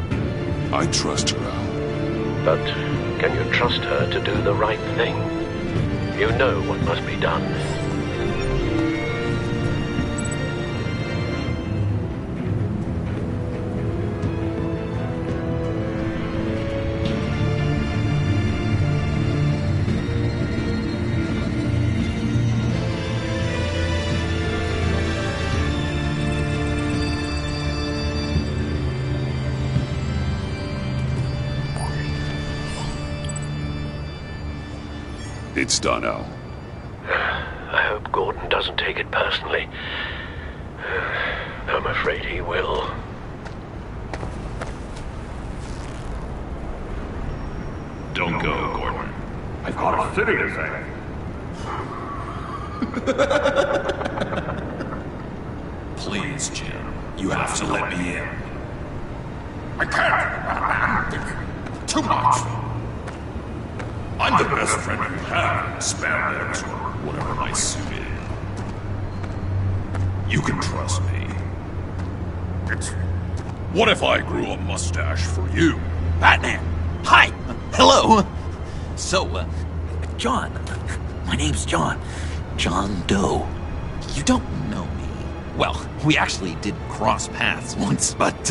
I trust her, Al. But can you trust her to do the right thing? You know what must be done. It's done, Al. I hope Gordon doesn't take it personally. I'm afraid he will. Don't go, Gordon. I've got a city to save. Please, Jim. You have to let me in. I can't. Too much. I'm the best friend you have, spandex or whatever my suit is. You can trust me. What if I grew a mustache for you? Batman! Hi! Hello! So, John. My name's John. John Doe. You don't know me. Well, we actually did cross paths once, but,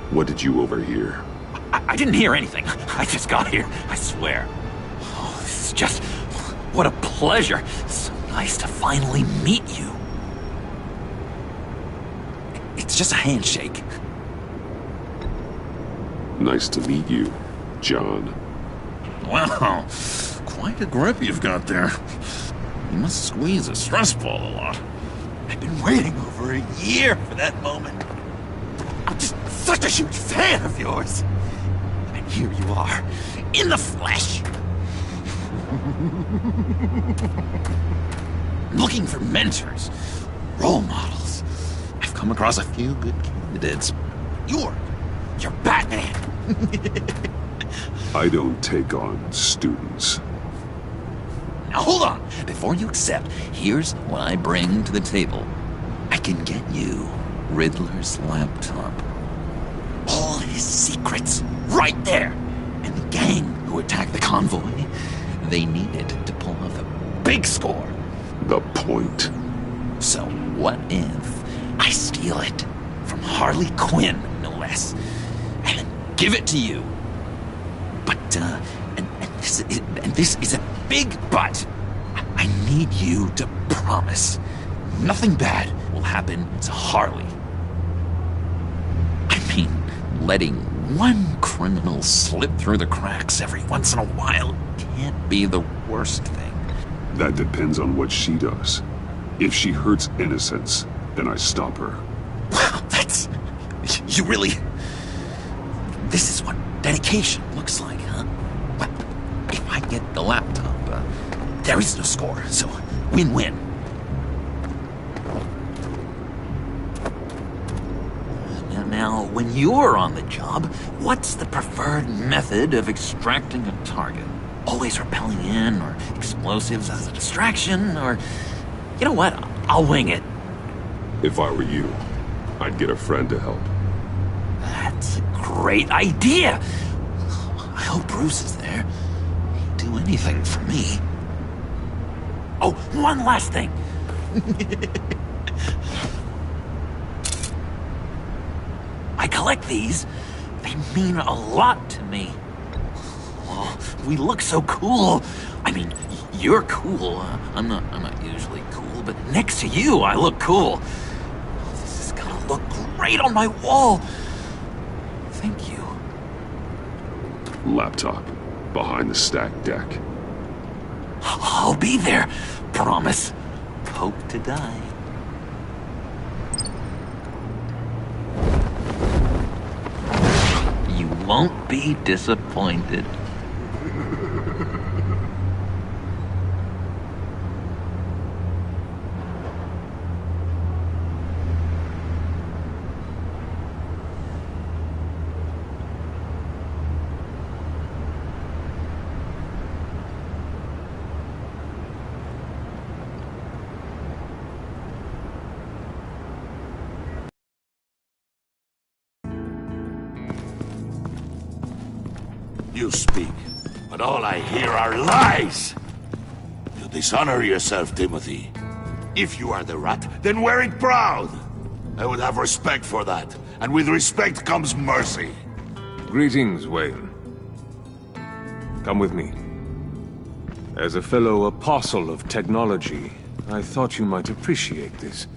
What did you overhear? I didn't hear anything. I just got here, I swear. Oh, this is just... what a pleasure. So nice to finally meet you. It's just a handshake. Nice to meet you, John. Wow, quite a grip you've got there. You must squeeze a stress ball a lot. I've been waiting over a year for that moment. I'm just such a huge fan of yours. And here you are, in the flesh. Looking for mentors, role models. I've come across a few good candidates. You're Batman. I don't take on students. Now hold on. Before you accept, here's what I bring to the table. I can get you Riddler's laptop. All his secrets, right there. And the gang who attacked the convoy, they needed to pull off a big score. The point. So what if I steal it from Harley Quinn, no less, and then give it to you? But, and this is a big but. I need you to promise nothing bad will happen to Harley. I mean, letting one criminal slip through the cracks every once in a while can't be the worst thing. That depends on what she does. If she hurts innocents, then I stop her. Wow, that's... You really... This is what dedication looks like, huh? Well, if I get the laptop, there is no score, so win-win. Now, when you're on the job, what's the preferred method of extracting a target? Always rappelling in, or explosives as a distraction, or... You know what? I'll wing it. If I were you, I'd get a friend to help. That's a great idea! I hope Bruce is there. He'd do anything for me. Oh, one last thing! I collect these. They mean a lot to me. Oh, we look so cool. I mean, you're cool. I'm not usually cool, but next to you, I look cool. This is gonna look great on my wall. Thank you. Laptop. Behind the stacked deck. I'll be there. Promise. Hope to die. You won't be disappointed. You speak, but all I hear are lies! You dishonor yourself, Timothy. If you are the rat, then wear it proud! I would have respect for that, and with respect comes mercy. Greetings, Wayne. Come with me. As a fellow apostle of technology, I thought you might appreciate this.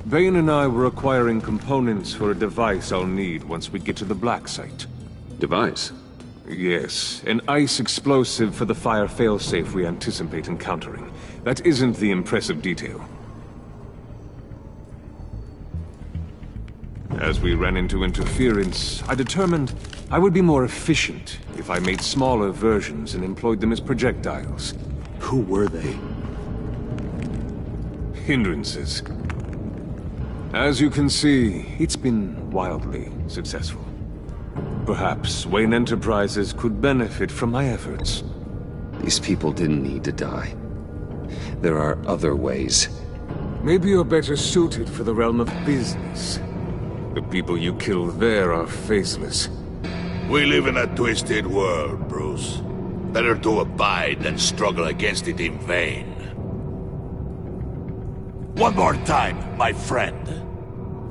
Bane and I were acquiring components for a device I'll need once we get to the Black Site. Device? Yes, an ice explosive for the fire failsafe we anticipate encountering. That isn't the impressive detail. As we ran into interference, I determined I would be more efficient if I made smaller versions and employed them as projectiles. Who were they? Hindrances. As you can see, it's been wildly successful. Perhaps Wayne Enterprises could benefit from my efforts. These people didn't need to die. There are other ways. Maybe you're better suited for the realm of business. The people you killed there are faceless. We live in a twisted world, Bruce. Better to abide than struggle against it in vain. One more time, my friend.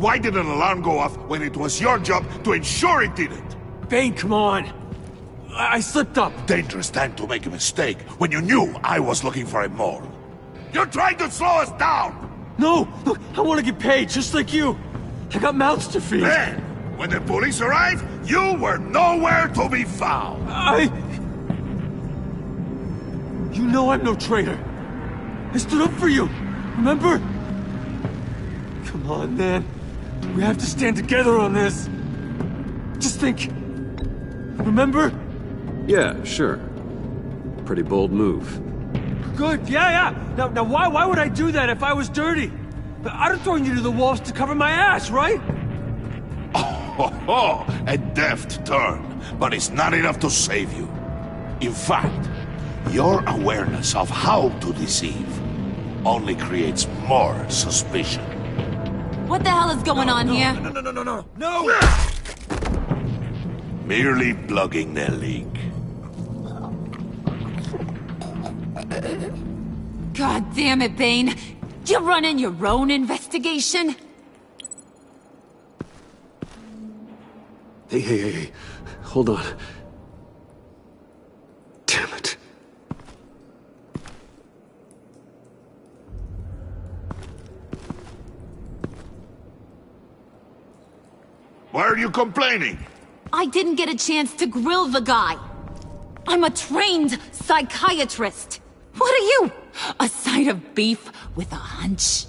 Why did an alarm go off when it was your job to ensure it didn't? Bane, come on! I slipped up! Dangerous time to make a mistake when you knew I was looking for a mole. You're trying to slow us down! No! Look, I want to get paid, just like you! I got mouths to feed! Then, when the police arrived, you were nowhere to be found! You know I'm no traitor! I stood up for you, remember? Come on, man. We have to stand together on this. Just think. Remember? Yeah, sure. Pretty bold move. Good, yeah. Now why would I do that if I was dirty? I'd have thrown you to the walls to cover my ass, right? Oh, a deft turn, but it's not enough to save you. In fact, your awareness of how to deceive only creates more suspicion. What the hell is going on here? No! Merely plugging the leak. God damn it, Bane. You're running your own investigation? Hey. Hold on. Damn it. Why are you complaining? I didn't get a chance to grill the guy. I'm a trained psychiatrist. What are you? A side of beef with a hunch?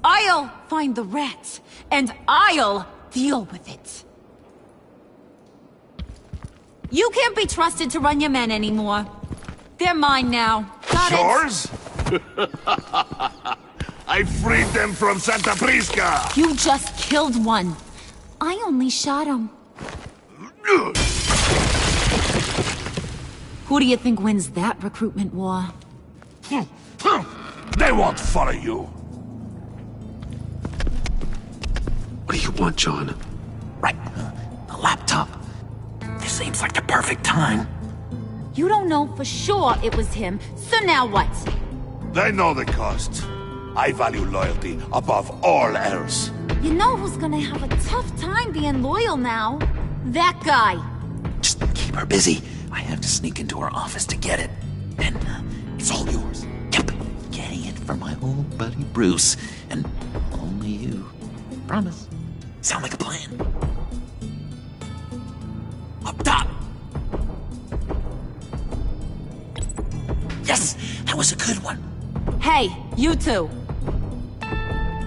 I'll find the rat, and I'll deal with it. You can't be trusted to run your men anymore. They're mine now. Got Yours? I freed them from Santa Prisca! You just killed one. I only shot him. Who do you think wins that recruitment war? They won't follow you. What do you want, John? Right. The laptop. This seems like the perfect time. You don't know for sure it was him, so now what? They know the cost. I value loyalty above all else. You know who's gonna have a tough time being loyal now? That guy. Just keep her busy. I have to sneak into her office to get it. Then, it's all yours. Yep. Getting it for my old buddy Bruce. And only you. Promise. Sound like a plan. Up top! Yes! That was a good one. Hey, you two.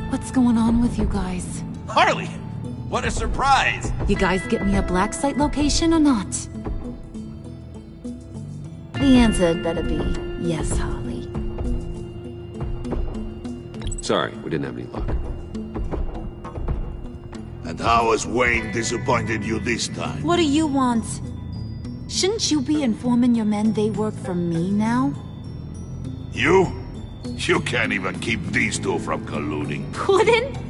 What's going on with you guys? Harley! What a surprise! You guys get me a black site location or not? The answer had better be yes, Harley. Sorry, we didn't have any luck. And how has Wayne disappointed you this time? What do you want? Shouldn't you be informing your men they work for me now? You? You can't even keep these two from colluding. Couldn't?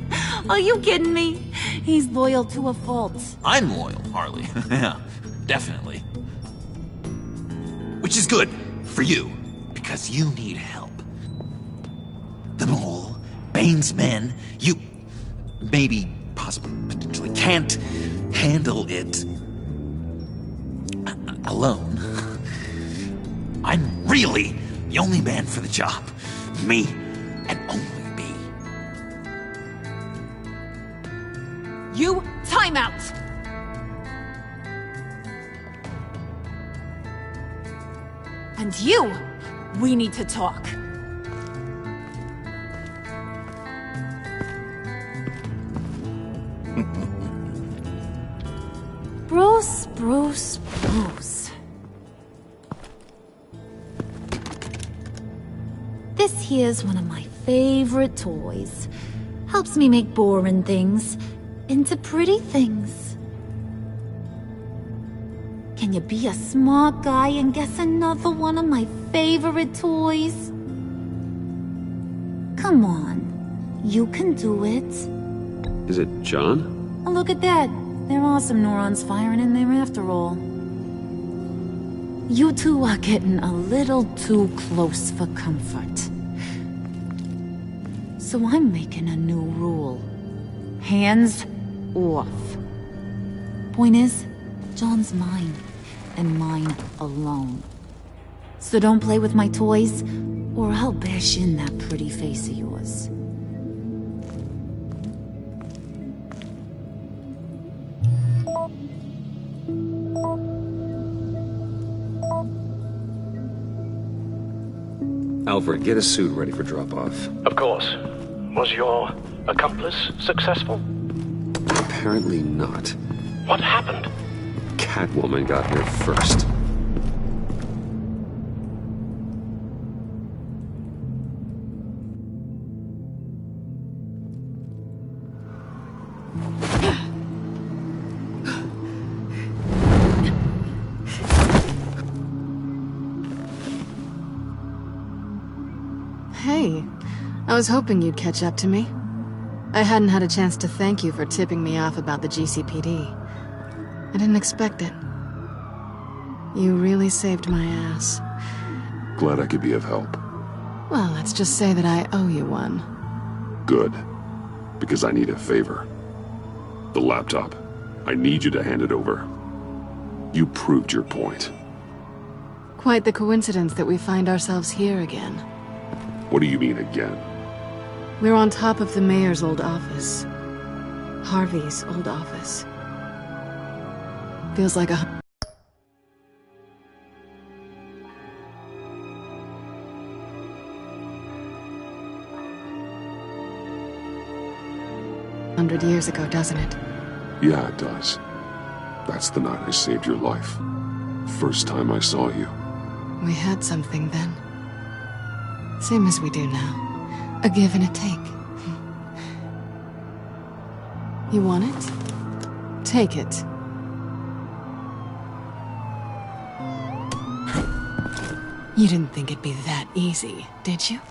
Are you kidding me? He's loyal to a fault. I'm loyal, Harley. Yeah, definitely. Which is good for you, because you need help. The Mole, Bane's men, you maybe, possibly, potentially can't handle it alone. I'm really the only man for the job. Me and only me. You, time out! And you, we need to talk. Bruce, Bruce, Bruce. This here's one of my favorite toys. Helps me make boring things into pretty things. Can you be a smart guy and guess another one of my favorite toys? Come on, you can do it. Is it John? Oh, look at that. There are some neurons firing in there after all. You two are getting a little too close for comfort. So I'm making a new rule. Hands off. Point is, John's mine, and mine alone. So don't play with my toys, or I'll bash in that pretty face of yours. Alfred, get a suit ready for drop-off. Of course. Was your accomplice successful? Apparently not. What happened? Catwoman got here first. Hey, I was hoping you'd catch up to me. I hadn't had a chance to thank you for tipping me off about the GCPD. I didn't expect it. You really saved my ass. Glad I could be of help. Well, let's just say that I owe you one. Good. Because I need a favor. The laptop. I need you to hand it over. You proved your point. Quite the coincidence that we find ourselves here again. What do you mean again? We're on top of the mayor's old office. Harvey's old office. Feels like 100 years ago, doesn't it? Yeah, it does. That's the night I saved your life. First time I saw you. We had something then. Same as we do now. A give and a take. You want it? Take it. You didn't think it'd be that easy, did you?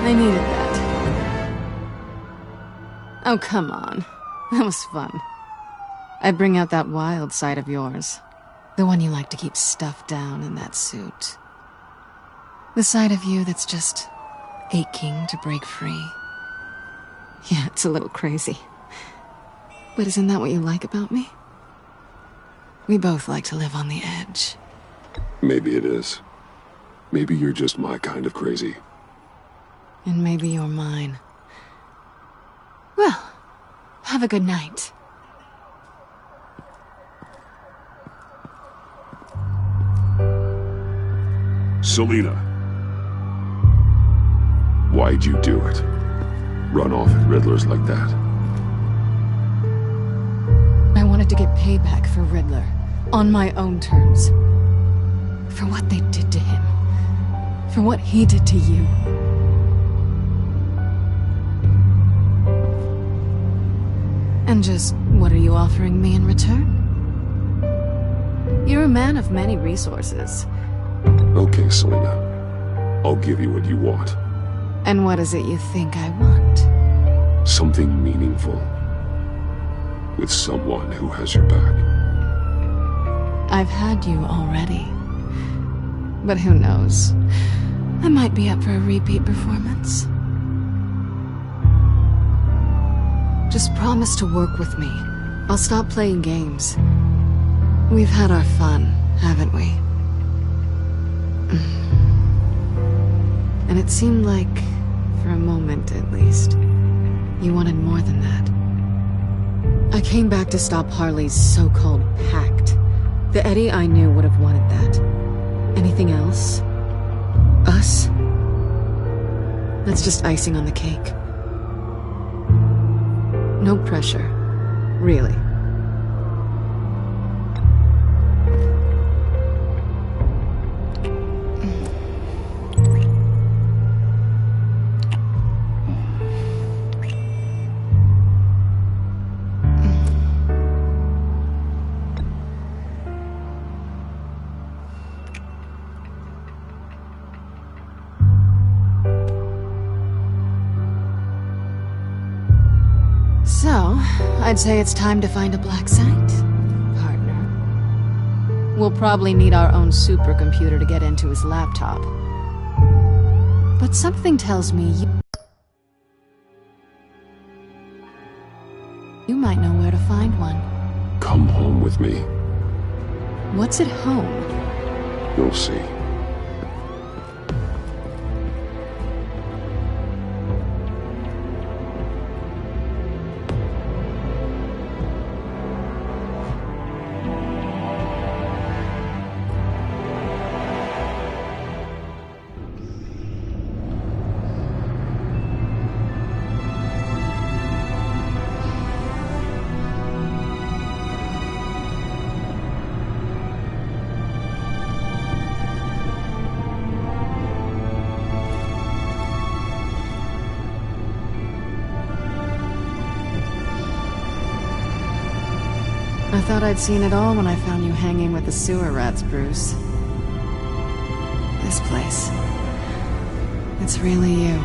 I needed that. Oh, come on. That was fun. I'd bring out that wild side of yours. The one you like to keep stuffed down in that suit. The side of you that's just aching to break free. Yeah, it's a little crazy. But isn't that what you like about me? We both like to live on the edge. Maybe it is. Maybe you're just my kind of crazy. And maybe you're mine. Well, have a good night. Selina. Why'd you do it? Run off at Riddlers like that? I wanted to get payback for Riddler. On my own terms. For what they did to him. For what he did to you. And just what are you offering me in return? You're a man of many resources. Okay, Selina. I'll give you what you want. And what is it you think I want? Something meaningful. With someone who has your back. I've had you already. But who knows? I might be up for a repeat performance. Just promise to work with me. I'll stop playing games. We've had our fun, haven't we? And it seemed like, for a moment at least, you wanted more than that. I came back to stop Harley's so-called pact. The Eddie I knew would have wanted that. Anything else? Us? That's just icing on the cake. No pressure. Really. So, I'd say it's time to find a black site, partner. We'll probably need our own supercomputer to get into his laptop. But something tells me you might know where to find one. Come home with me. What's at home? You'll see. I thought I'd seen it all when I found you hanging with the sewer rats, Bruce. This place. It's really you.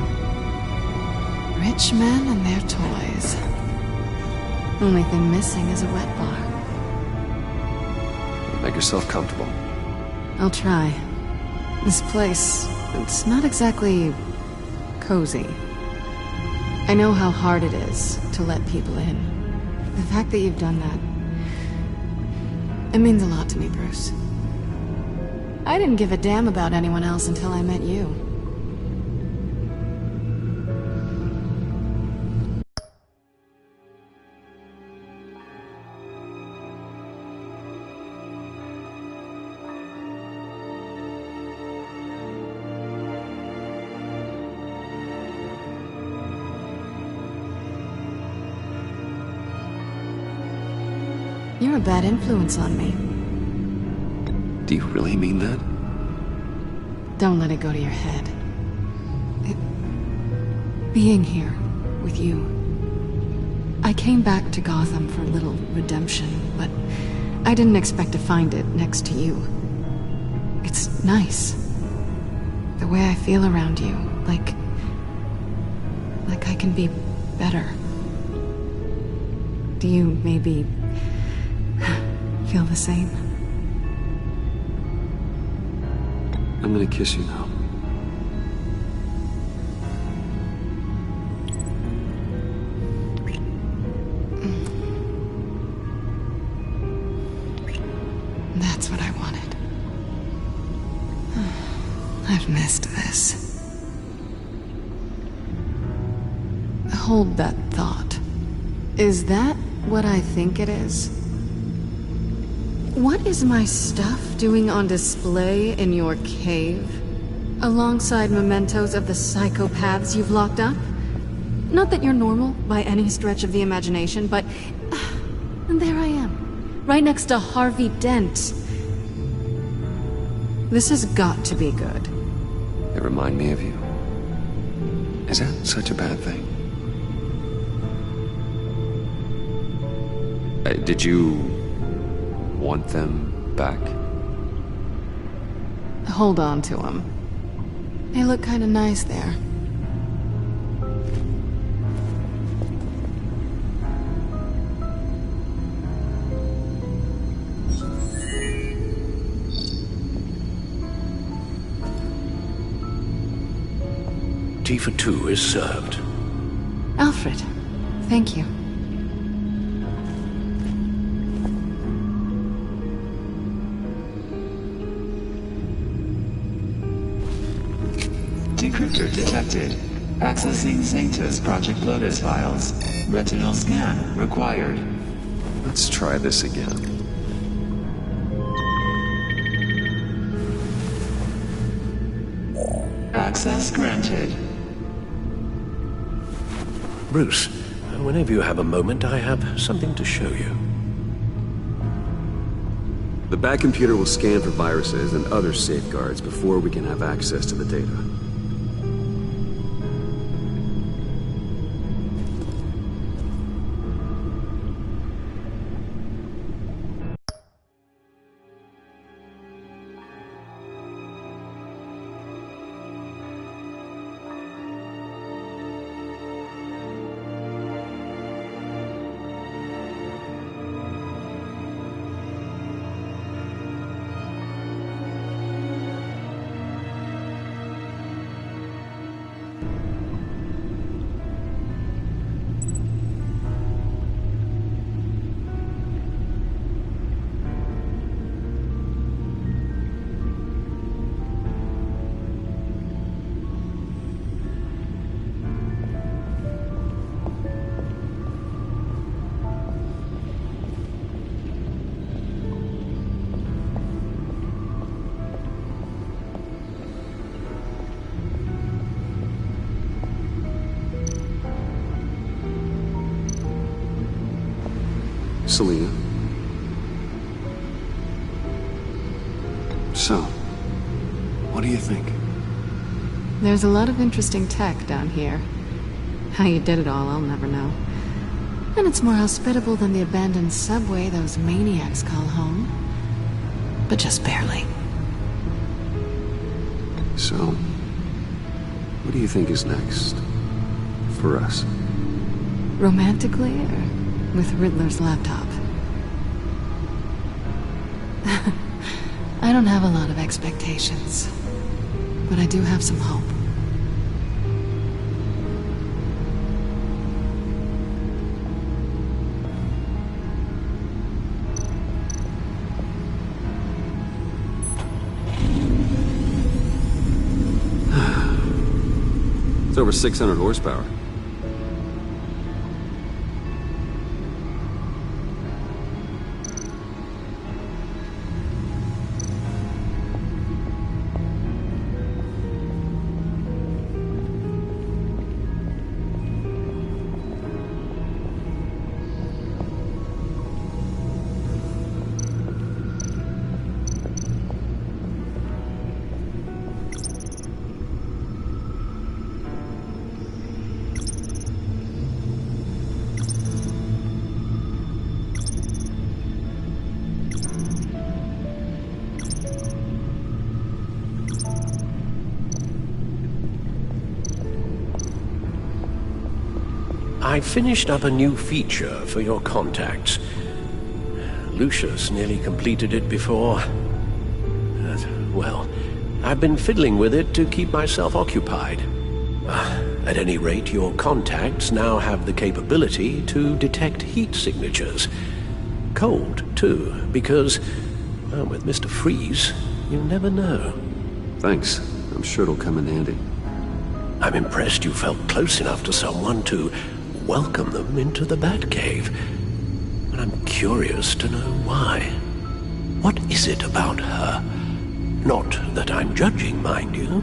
Rich men and their toys. Only thing missing is a wet bar. Make yourself comfortable. I'll try. This place, it's not exactly cozy. I know how hard it is to let people in. The fact that you've done that, it means a lot to me, Bruce. I didn't give a damn about anyone else until I met you. You're a bad influence on me. Do you really mean that? Don't let it go to your head. Being here with you. I came back to Gotham for a little redemption, but I didn't expect to find it next to you. It's nice. The way I feel around you, like like I can be better. Do you maybe feel the same? I'm gonna kiss you now. That's what I wanted. I've missed this. Hold that thought. Is that what I think it is? What is my stuff doing on display in your cave? Alongside mementos of the psychopaths you've locked up? Not that you're normal by any stretch of the imagination, but there I am, right next to Harvey Dent. This has got to be good. They remind me of you. Is that such a bad thing? Did you want them back? Hold on to them. They look kind of nice there. Tea for two is served. Alfred, thank you. Decryptor detected. Accessing Sanctus Project Lotus files. Retinal scan required. Let's try this again. Access granted. Bruce, whenever you have a moment, I have something to show you. The back computer will scan for viruses and other safeguards before we can have access to the data. Selena. So, what do you think? There's a lot of interesting tech down here. How you did it all, I'll never know. And it's more hospitable than the abandoned subway those maniacs call home. But just barely. So, what do you think is next? For us? Romantically, or with Riddler's laptop? I don't have a lot of expectations, but I do have some hope. It's over 600 horsepower. I finished up a new feature for your contacts. Lucius nearly completed it before. Well, I've been fiddling with it to keep myself occupied. At any rate, your contacts now have the capability to detect heat signatures. Cold, too, because, well, with Mr. Freeze, you never know. Thanks. I'm sure it'll come in handy. I'm impressed you felt close enough to someone to welcome them into the Batcave. But I'm curious to know why. What is it about her? Not that I'm judging, mind you.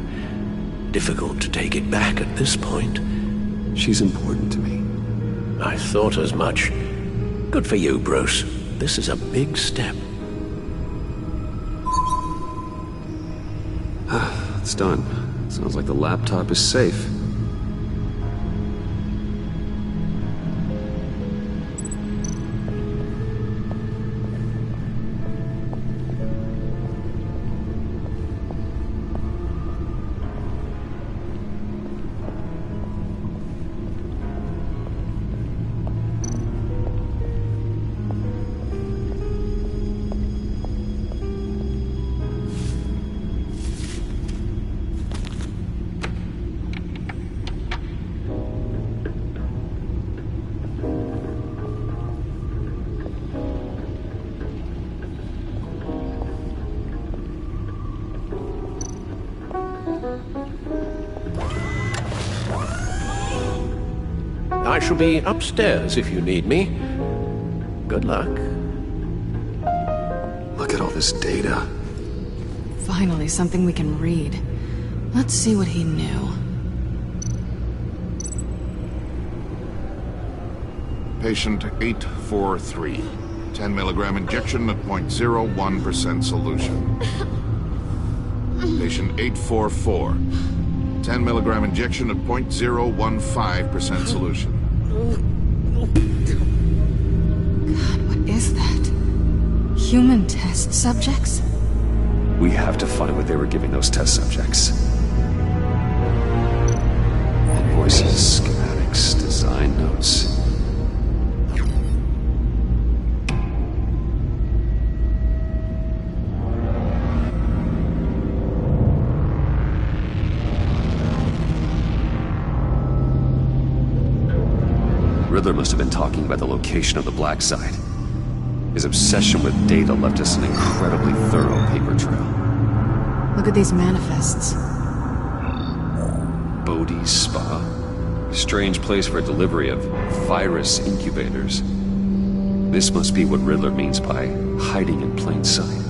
Difficult to take it back at this point. She's important to me. I thought as much. Good for you, Bruce. This is a big step. It's done. Sounds like the laptop is safe. I shall be upstairs if you need me. Good luck. Look at all this data. Finally, something we can read. Let's see what he knew. Patient 843. 10 milligram injection at 0.01% solution. Patient 844. 10 milligram injection at 0.015% solution. God, what is that? Human test subjects? We have to find what they were giving those test subjects. Invoices, schematics, design notes. Riddler must have been talking about the location of the black site. His obsession with data left us an incredibly thorough paper trail. Look at these manifests. Bodhi's Spa. Strange place for a delivery of virus incubators. This must be what Riddler means by hiding in plain sight.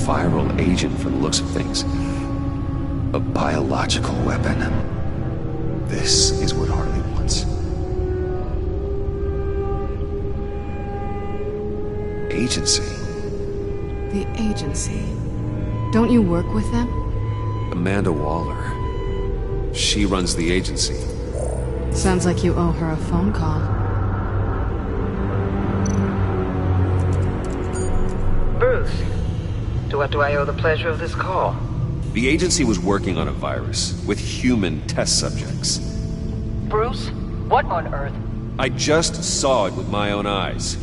Viral agent from the looks of things. A biological weapon. This is what Harley wants. Agency. The agency. Don't you work with them? Amanda Waller. She runs the agency. Sounds like you owe her a phone call. Bruce. To what do I owe the pleasure of this call? The agency was working on a virus with human test subjects. Bruce? What on earth? I just saw it with my own eyes.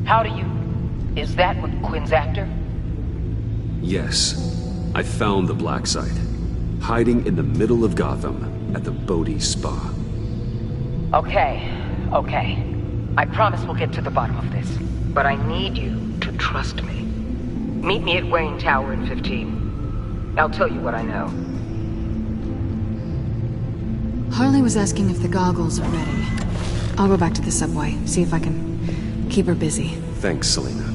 How do you... Is that what Quinn's after? Yes. I found the black site. Hiding in the middle of Gotham at the Bodhi Spa. Okay. I promise we'll get to the bottom of this. But I need you to trust me. Meet me at Wayne Tower in 15. I'll tell you what I know. Harley was asking if the goggles are ready. I'll go back to the subway, see if I can keep her busy. Thanks, Selena.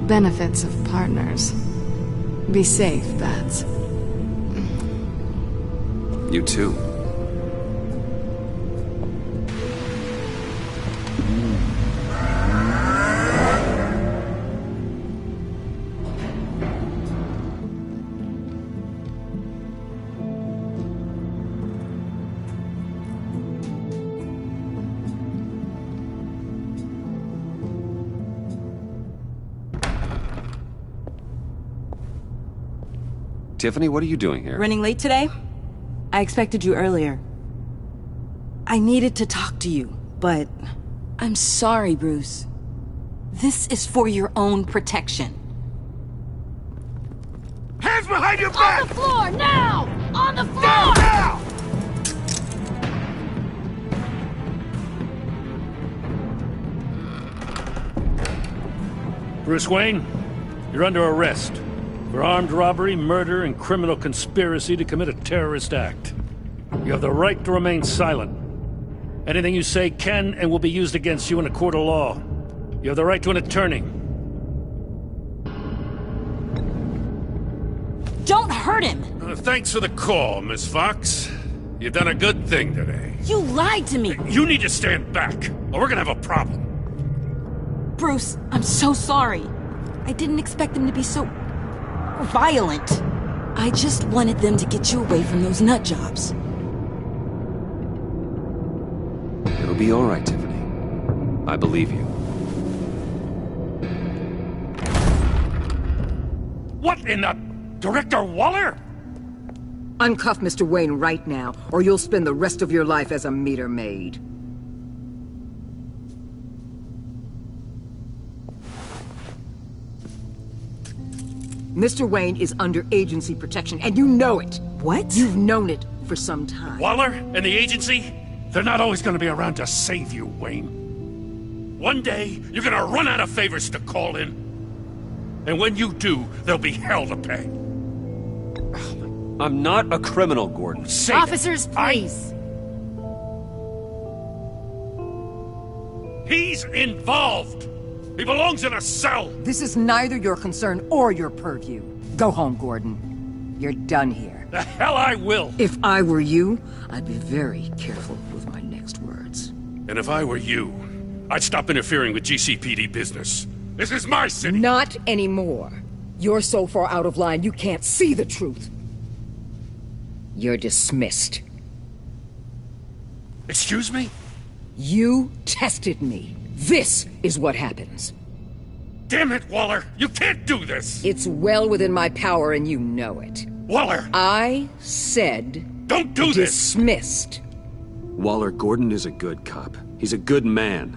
Benefits of partners. Be safe, Bats. You too. Tiffany, what are you doing here? Running late today? I expected you earlier. I needed to talk to you, but... I'm sorry, Bruce. This is for your own protection. Hands behind your back! On the floor, now! On the floor! Now! Bruce Wayne, you're under arrest for armed robbery, murder, and criminal conspiracy to commit a terrorist act. You have the right to remain silent. Anything you say can and will be used against you in a court of law. You have the right to an attorney. Don't hurt him! Thanks for the call, Miss Fox. You've done a good thing today. You lied to me! You need to stand back, or we're gonna have a problem. Bruce, I'm so sorry. I didn't expect them to be so... violent. I just wanted them to get you away from those nut jobs. It'll be all right, Tiffany. I believe you. What in the... Director Waller? Uncuff Mr. Wayne right now, or you'll spend the rest of your life as a meter maid. Mr. Wayne is under agency protection, and you know it. What? You've known it for some time. Waller and the agency? They're not always gonna be around to save you, Wayne. One day, you're gonna run out of favors to call in. And when you do, there'll be hell to pay. I'm not a criminal, Gordon. Say Officers, please. He's involved. He belongs in a cell. This is neither your concern or your purview. Go home, Gordon. You're done here. The hell I will. If I were you, I'd be very careful with my next words. And if I were you, I'd stop interfering with GCPD business. This is my city. Not anymore. You're so far out of line, you can't see the truth. You're dismissed. Excuse me? You tested me. This is what happens. Damn it, Waller! You can't do this! It's well within my power and you know it. Waller! I said... Don't do this! Dismissed. Waller, Gordon is a good cop. He's a good man.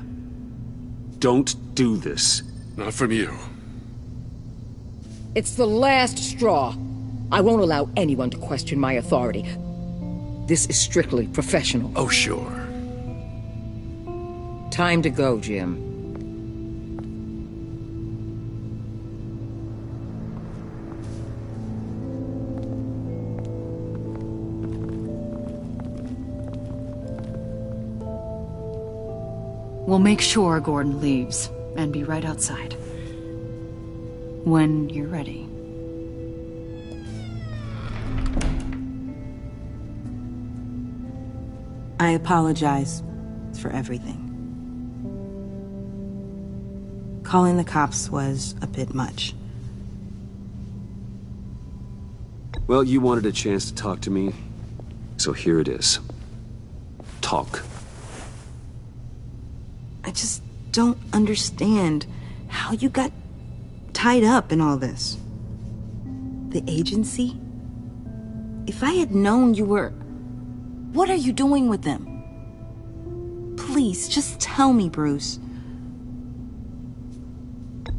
Don't do this. Not from you. It's the last straw. I won't allow anyone to question my authority. This is strictly professional. Oh, sure. Time to go, Jim. We'll make sure Gordon leaves, and be right outside. When you're ready. I apologize for everything. Calling the cops was a bit much. Well, you wanted a chance to talk to me, so here it is. Talk. I just don't understand how you got tied up in all this. The agency? If I had known you were... What are you doing with them? Please, just tell me, Bruce.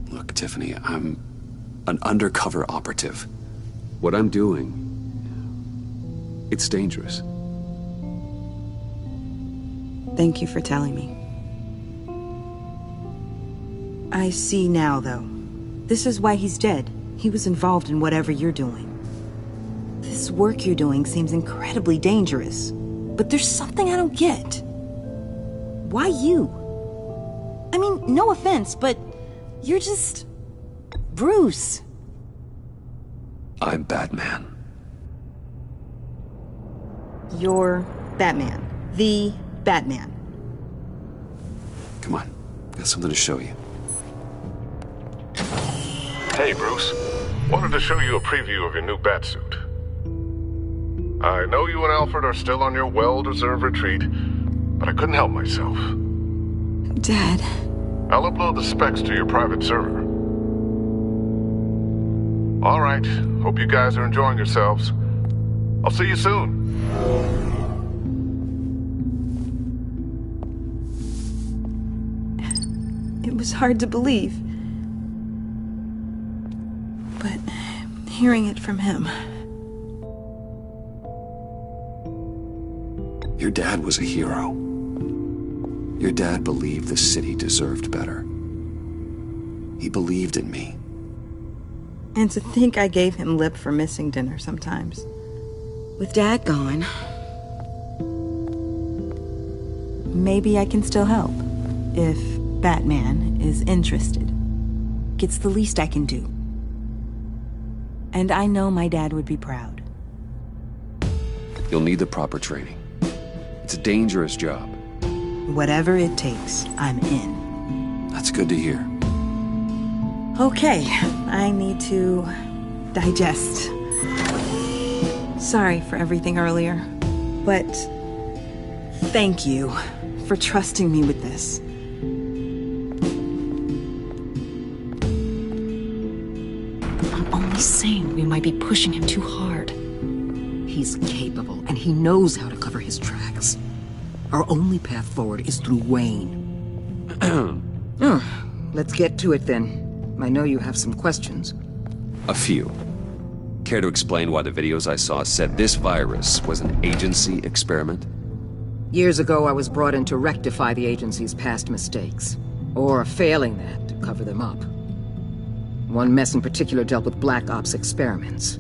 Look, Tiffany, I'm an undercover operative. What I'm doing, it's dangerous. Thank you for telling me. I see now, though. This is why he's dead. He was involved in whatever you're doing. This work you're doing seems incredibly dangerous. But there's something I don't get. Why you? I mean, no offense, but you're just... Bruce. I'm Batman. You're Batman. The Batman. Come on, got something to show you. Hey, Bruce. Wanted to show you a preview of your new Batsuit. I know you and Alfred are still on your well-deserved retreat, but I couldn't help myself. Dad. I'll upload the specs to your private server. All right. Hope you guys are enjoying yourselves. I'll see you soon. It was hard to believe. But hearing it from him... Your dad was a hero. Your dad believed the city deserved better. He believed in me. And to think I gave him lip for missing dinner sometimes. With Dad gone... Maybe I can still help. If Batman is interested. It's the least I can do. And I know my dad would be proud. You'll need the proper training. It's a dangerous job. Whatever it takes, I'm in. That's good to hear. Okay, I need to digest. Sorry for everything earlier, but thank you for trusting me with this. I'm only saying we might be pushing him too hard. He's capable, and he knows how to cover his tracks. Our only path forward is through Wayne. Let's get to it then. I know you have some questions. A few. Care to explain why the videos I saw said this virus was an agency experiment? Years ago, I was brought in to rectify the agency's past mistakes. Or, failing that, to cover them up. One mess in particular dealt with Black Ops experiments.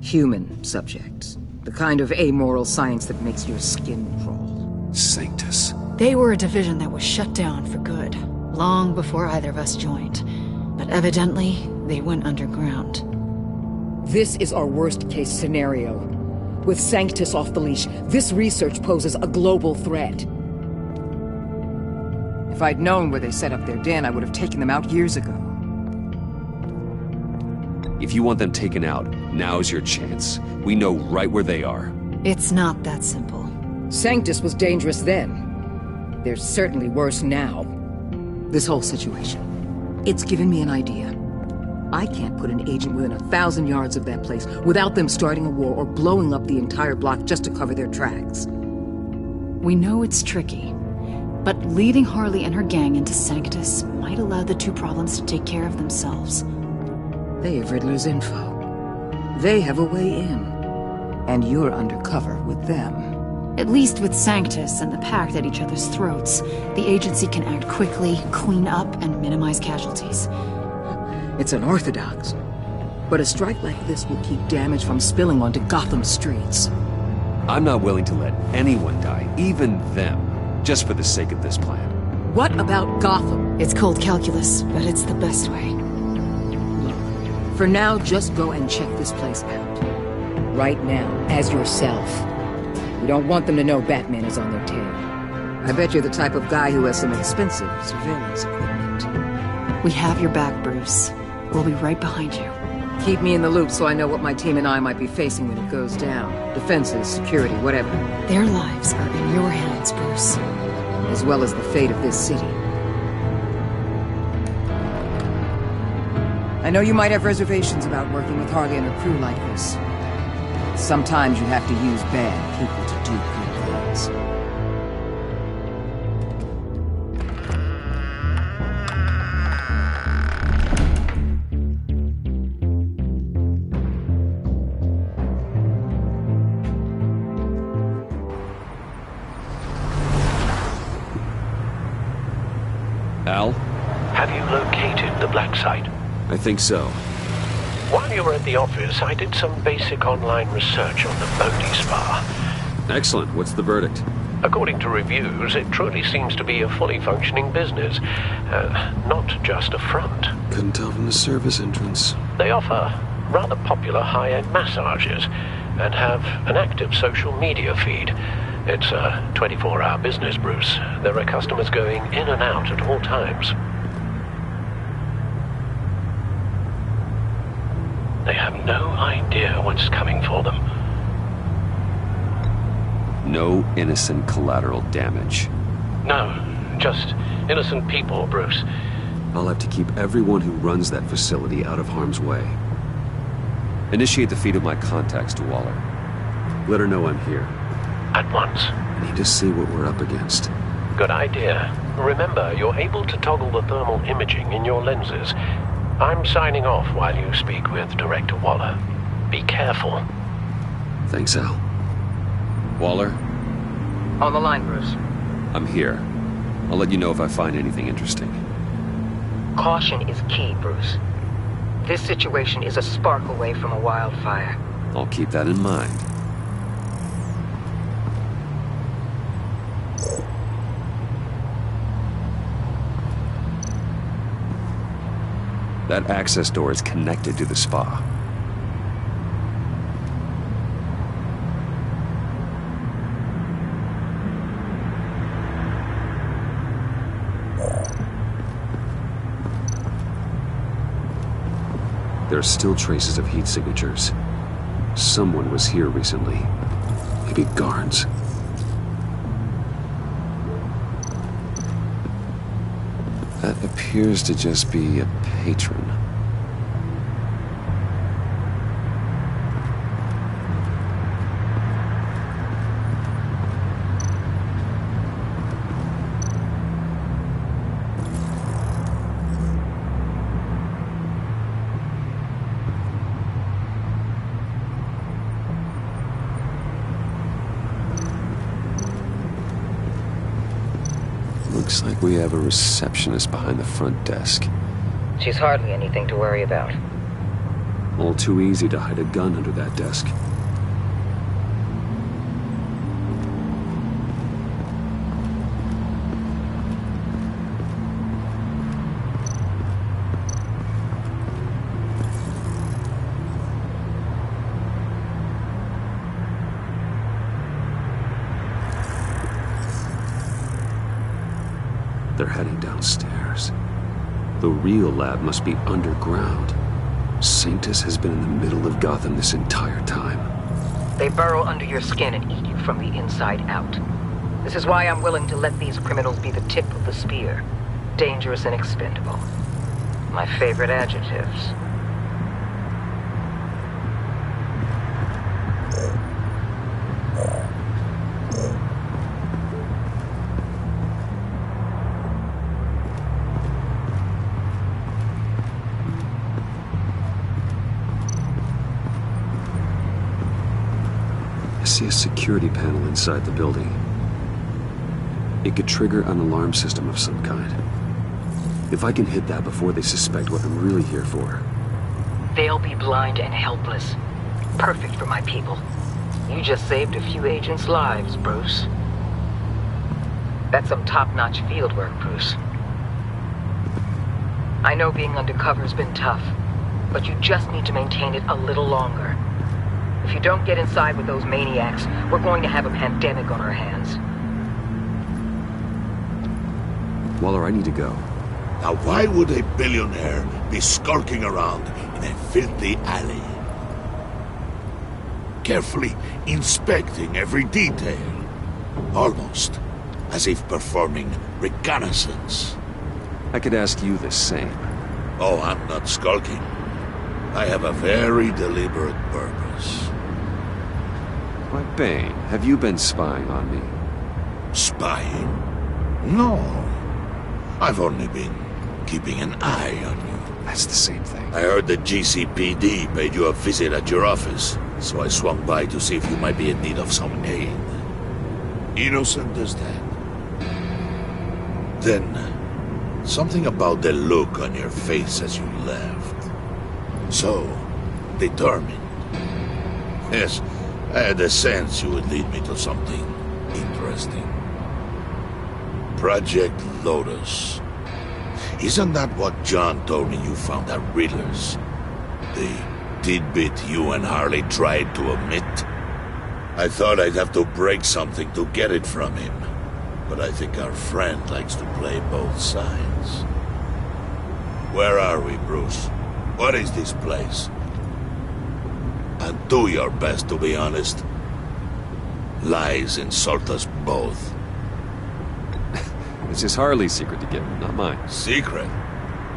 Human subjects. The kind of amoral science that makes your skin crawl. Sanctus. They were a division that was shut down for good, long before either of us joined. But evidently, they went underground. This is our worst-case scenario. With Sanctus off the leash, this research poses a global threat. If I'd known where they set up their den, I would have taken them out years ago. If you want them taken out, now's your chance. We know right where they are. It's not that simple. Sanctus was dangerous then. They're certainly worse now. This whole situation, it's given me an idea. I can't put an agent within 1,000 yards of that place without them starting a war or blowing up the entire block just to cover their tracks. We know it's tricky, but leading Harley and her gang into Sanctus might allow the two problems to take care of themselves. They have Riddler's info. They have a way in. And you're undercover with them. At least with Sanctus and the Pact at each other's throats, the agency can act quickly, clean up, and minimize casualties. It's unorthodox, but a strike like this will keep damage from spilling onto Gotham streets. I'm not willing to let anyone die, even them, just for the sake of this plan. What about Gotham? It's cold calculus, but it's the best way. Look, for now, just go and check this place out. Right now, as yourself. We don't want them to know Batman is on their tail. I bet you're the type of guy who has some expensive surveillance equipment. We have your back, Bruce. We'll be right behind you. Keep me in the loop so I know what my team and I might be facing when it goes down. Defenses, security, whatever. Their lives are in your hands, Bruce. As well as the fate of this city. I know you might have reservations about working with Harley and her crew like this. Sometimes you have to use bad people to do good things. Al? Have you located the black site? I think so. While you were at the office, I did some basic online research on the Bodhi Spa. Excellent. What's the verdict? According to reviews, it truly seems to be a fully functioning business, not just a front. Couldn't tell from the service entrance. They offer rather popular high-end massages and have an active social media feed. It's a 24-hour business, Bruce. There are customers going in and out at all times. They have no idea what's coming for them. No innocent collateral damage. No, just innocent people, Bruce. I'll have to keep everyone who runs that facility out of harm's way. Initiate the feed of my contacts to Waller. Let her know I'm here. At once. I need to see what we're up against. Good idea. Remember, you're able to toggle the thermal imaging in your lenses. I'm signing off while you speak with Director Waller. Be careful. Thanks, Al. Waller? On the line, Bruce. I'm here. I'll let you know if I find anything interesting. Caution is key, Bruce. This situation is a spark away from a wildfire. I'll keep that in mind. That access door is connected to the spa. There are still traces of heat signatures. Someone was here recently. Maybe guards. That appears to just be a patron. Looks like we have a receptionist behind the front desk. She's hardly anything to worry about. All too easy to hide a gun under that desk. They're heading downstairs. The real lab must be underground. Sanctus has been in the middle of Gotham this entire time. They burrow under your skin and eat you from the inside out. This is why I'm willing to let these criminals be the tip of the spear. Dangerous and expendable. My favorite adjectives. I see a security panel inside the building. It could trigger an alarm system of some kind. If I can hit that before they suspect what I'm really here for. They'll be blind and helpless. Perfect for my people. You just saved a few agents' lives, Bruce. That's some top-notch fieldwork, Bruce. I know being undercover's been tough, but you just need to maintain it a little longer. If you don't get inside with those maniacs, we're going to have a pandemic on our hands. Waller, I need to go. Now why would a billionaire be skulking around in a filthy alley? Carefully inspecting every detail. Almost as if performing reconnaissance. I could ask you the same. Oh, I'm not skulking. I have a very deliberate purpose. Why, Bane, have you been spying on me? Spying? No. I've only been keeping an eye on you. That's the same thing. I heard the GCPD paid you a visit at your office, so I swung by to see if you might be in need of some aid. Innocent as that. Then, something about the look on your face as you left. So, determined. Yes, I had a sense you would lead me to something interesting. Project Lotus. Isn't that what John told me you found at Riddler's? The tidbit you and Harley tried to omit? I thought I'd have to break something to get it from him. But I think our friend likes to play both sides. Where are we, Bruce? What is this place? And do your best to be honest. Lies insult us both. This is Harley's secret to get, not mine. Secret?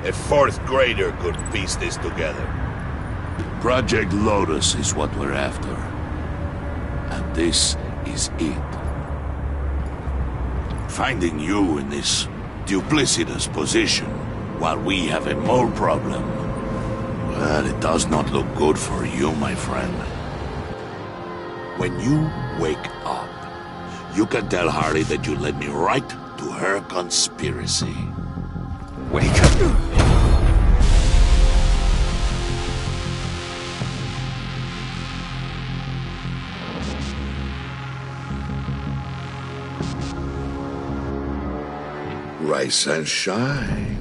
A fourth grader could piece this together. Project Lotus is what we're after. And this is it. Finding you in this duplicitous position while we have a mole problem. Well, it does not look good for you, my friend. When you wake up, you can tell Harley that you led me right to her conspiracy. Wake up. Rise and shine.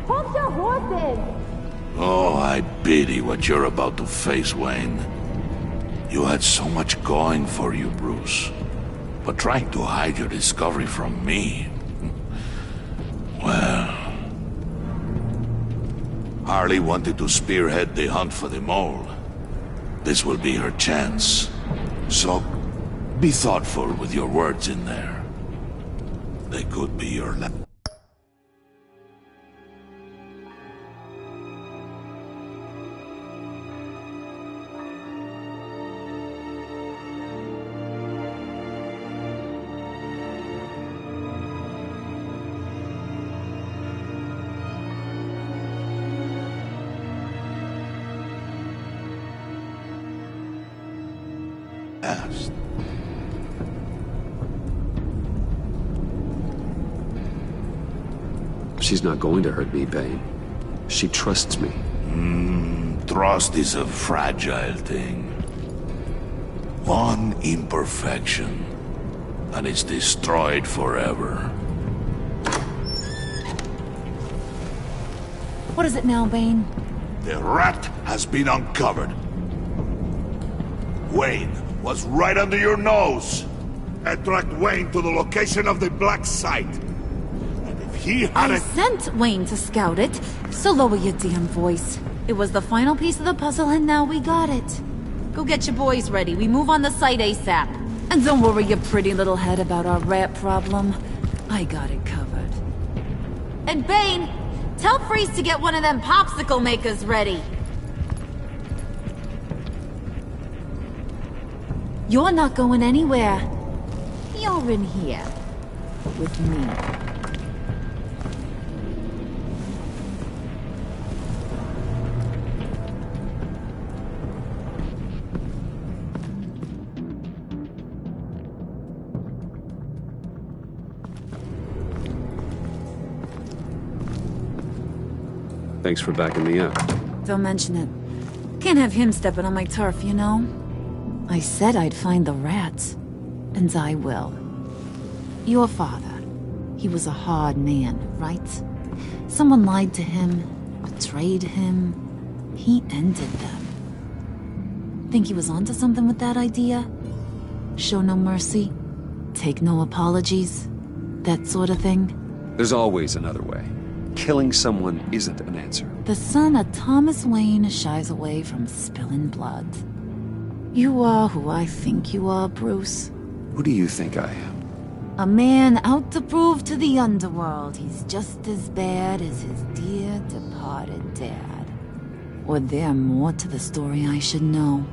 Hold your horses! Oh, I pity what you're about to face, Wayne. You had so much going for you, Bruce. But trying to hide your discovery from me... Well... Harley wanted to spearhead the hunt for the mole. This will be her chance. So, be thoughtful with your words in there. They could be your last. She's not going to hurt me, Bane. She trusts me. Trust is a fragile thing. One imperfection, and it's destroyed forever. What is it now, Bane? The rat has been uncovered. Wayne was right under your nose. I tracked Wayne to the location of the black site. And if he I hadn't... sent Wayne to scout it, so lower your damn voice. It was the final piece of the puzzle and now we got it. Go get your boys ready, we move on the site ASAP. And don't worry your pretty little head about our rat problem. I got it covered. And Bane, tell Freeze to get one of them popsicle makers ready. You're not going anywhere. You're in here. With me. Thanks for backing me up. Don't mention it. Can't have him stepping on my turf, you know? I said I'd find the rats. And I will. Your father. He was a hard man, right? Someone lied to him, betrayed him. He ended them. Think he was onto something with that idea? Show no mercy? Take no apologies? That sort of thing? There's always another way. Killing someone isn't an answer. The son of Thomas Wayne shies away from spilling blood. You are who I think you are, Bruce. Who do you think I am? A man out to prove to the underworld he's just as bad as his dear departed dad. Or there more to the story I should know?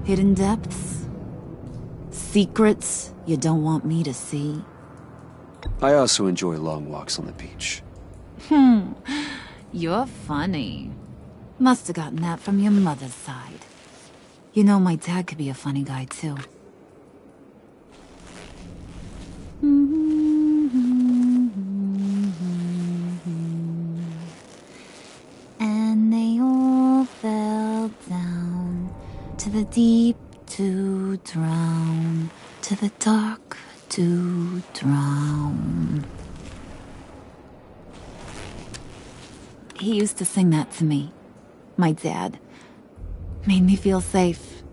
Hidden depths? Secrets you don't want me to see? I also enjoy long walks on the beach. You're funny. Must have gotten that from your mother's side. You know, my dad could be a funny guy, too. And they all fell down to the deep to drown, to the dark to drown. He used to sing that to me. My dad. Made me feel safe.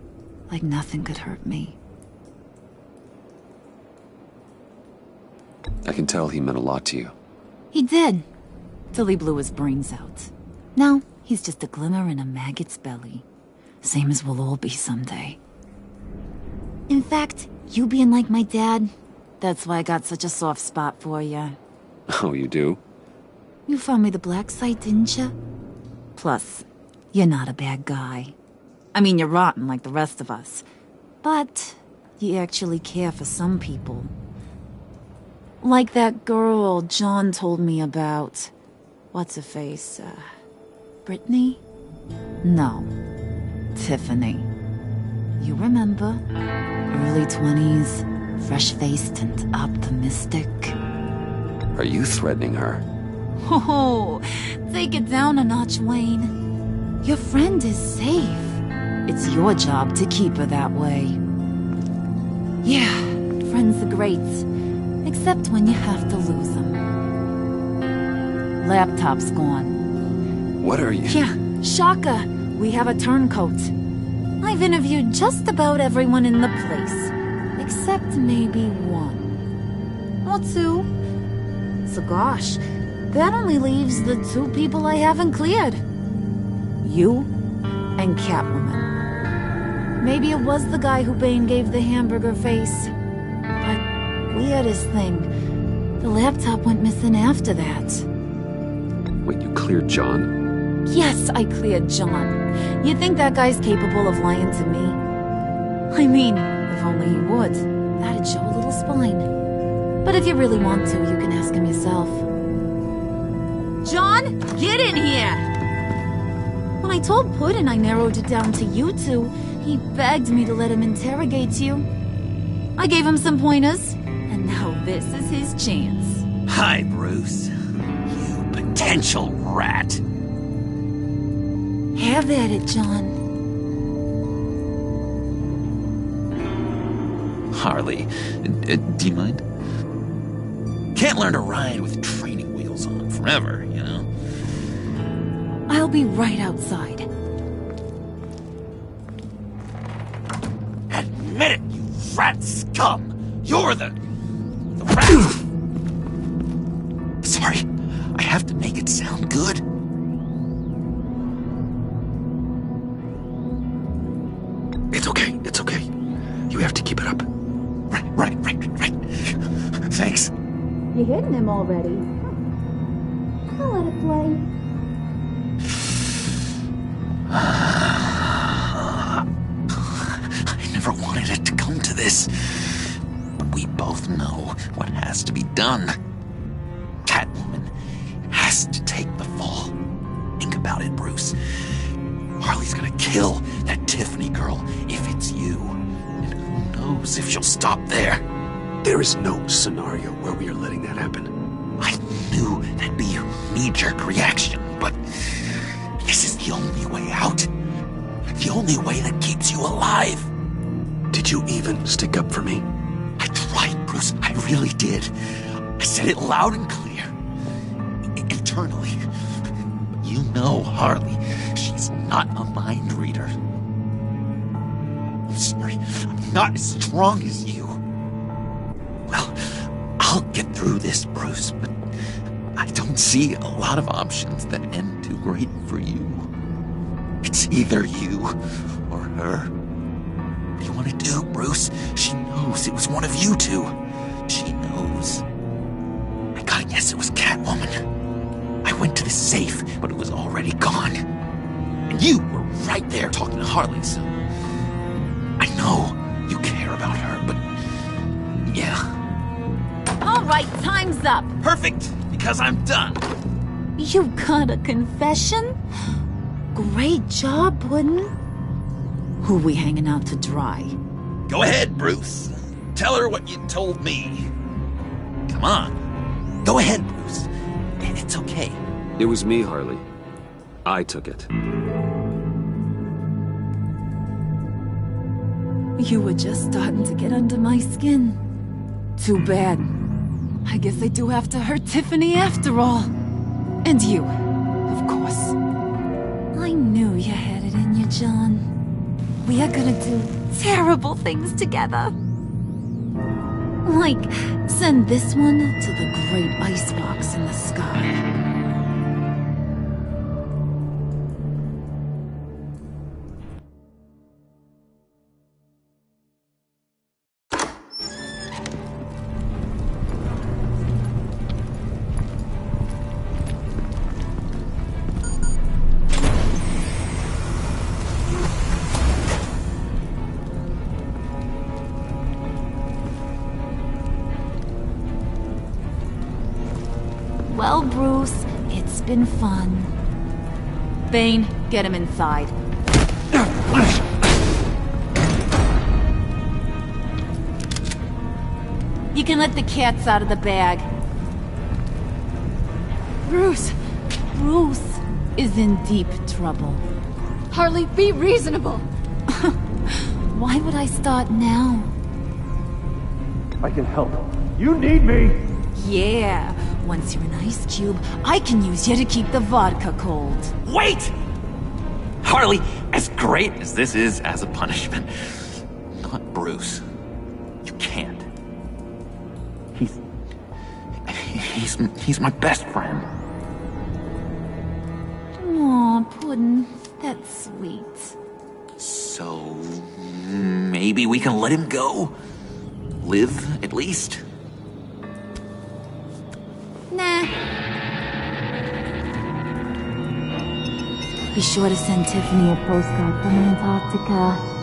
Like nothing could hurt me. I can tell he meant a lot to you. He did. Till he blew his brains out. Now, he's just a glimmer in a maggot's belly. Same as we'll all be someday. In fact, you being like my dad, that's why I got such a soft spot for you. Oh, you do? You found me the black site, didn't you? Plus, you're not a bad guy. I mean, you're rotten like the rest of us. But you actually care for some people. Like that girl John told me about. What's her face? Brittany? No. Tiffany. You remember? Early 20s, fresh-faced and optimistic. Are you threatening her? Oh, take it down a notch, Wayne. Your friend is safe. It's your job to keep her that way. Yeah, friends are great. Except when you have to lose them. Laptop's gone. What are you... Yeah, shocker. We have a turncoat. I've interviewed just about everyone in the place. Except maybe one. Or two. So gosh, that only leaves the two people I haven't cleared. You and Catwoman. Maybe it was the guy who Bane gave the hamburger face. But weirdest thing, the laptop went missing after that. Wait, you cleared John? Yes, I cleared John. You think that guy's capable of lying to me? I mean, if only he would. That'd show a little spine. But if you really want to, you can ask him yourself. John, get in here! When I told Puddin' I narrowed it down to you two, he begged me to let him interrogate you. I gave him some pointers, and now this is his chance. Hi, Bruce. You potential rat. Have at it, John. Harley, do you mind? Can't learn to ride with training wheels on forever, you know? I'll be right outside. Admit it, you rat scum! You're the rat! Sorry, I have to make it sound good. It's okay, it's okay. You have to keep it up. Right. Thanks. You're hitting him already. I'll let it play. I never wanted it to come to this. But we both know what has to be done. Catwoman has to take the fall. Think about it, Bruce. Harley's gonna kill that Tiffany girl if it's you. And who knows if she'll stop there. There is no scenario where we are letting that happen. I knew that'd be your knee-jerk reaction, but this is the only way out. The only way that keeps you alive. Did you even stick up for me? I tried, Bruce. I really did. I said it loud and clear. Internally. But you know Harley. She's not a mind reader. I'm sorry. I'm not as strong as you. Well, I'll get through this, Bruce, but I don't see a lot of options that end too great for you. It's either you or her. What do you want to do, Bruce? She knows it was one of you two. She knows. I gotta guess it was Catwoman. I went to the safe, but it was already gone. And you were right there talking to Harley, so... I know you care about her, but... yeah. All right, time's up. Perfect, because I'm done. You got a confession? Great job, Puddin'. Who we hanging out to dry? Go ahead, Bruce. Tell her what you told me. Come on. Go ahead, Bruce. It's okay. It was me, Harley. I took it. You were just starting to get under my skin. Too bad. I guess I do have to hurt Tiffany after all. And you, of course. I knew you had it in you, John. We are gonna do terrible things together. Like, send this one to the great icebox in the sky. Well, Bruce, it's been fun. Bane, get him inside. You can let the cats out of the bag. Bruce! Bruce is in deep trouble. Harley, be reasonable! Why would I start now? I can help. You need me! Yeah, once you're an ice cube, I can use you to keep the vodka cold. Wait! Harley, as great as this is as a punishment, not Bruce. You can't. He's my best friend. Aw, Puddin', that's sweet. So, maybe we can let him go? Live, at least? Nah. Be sure to send Tiffany a postcard from Antarctica.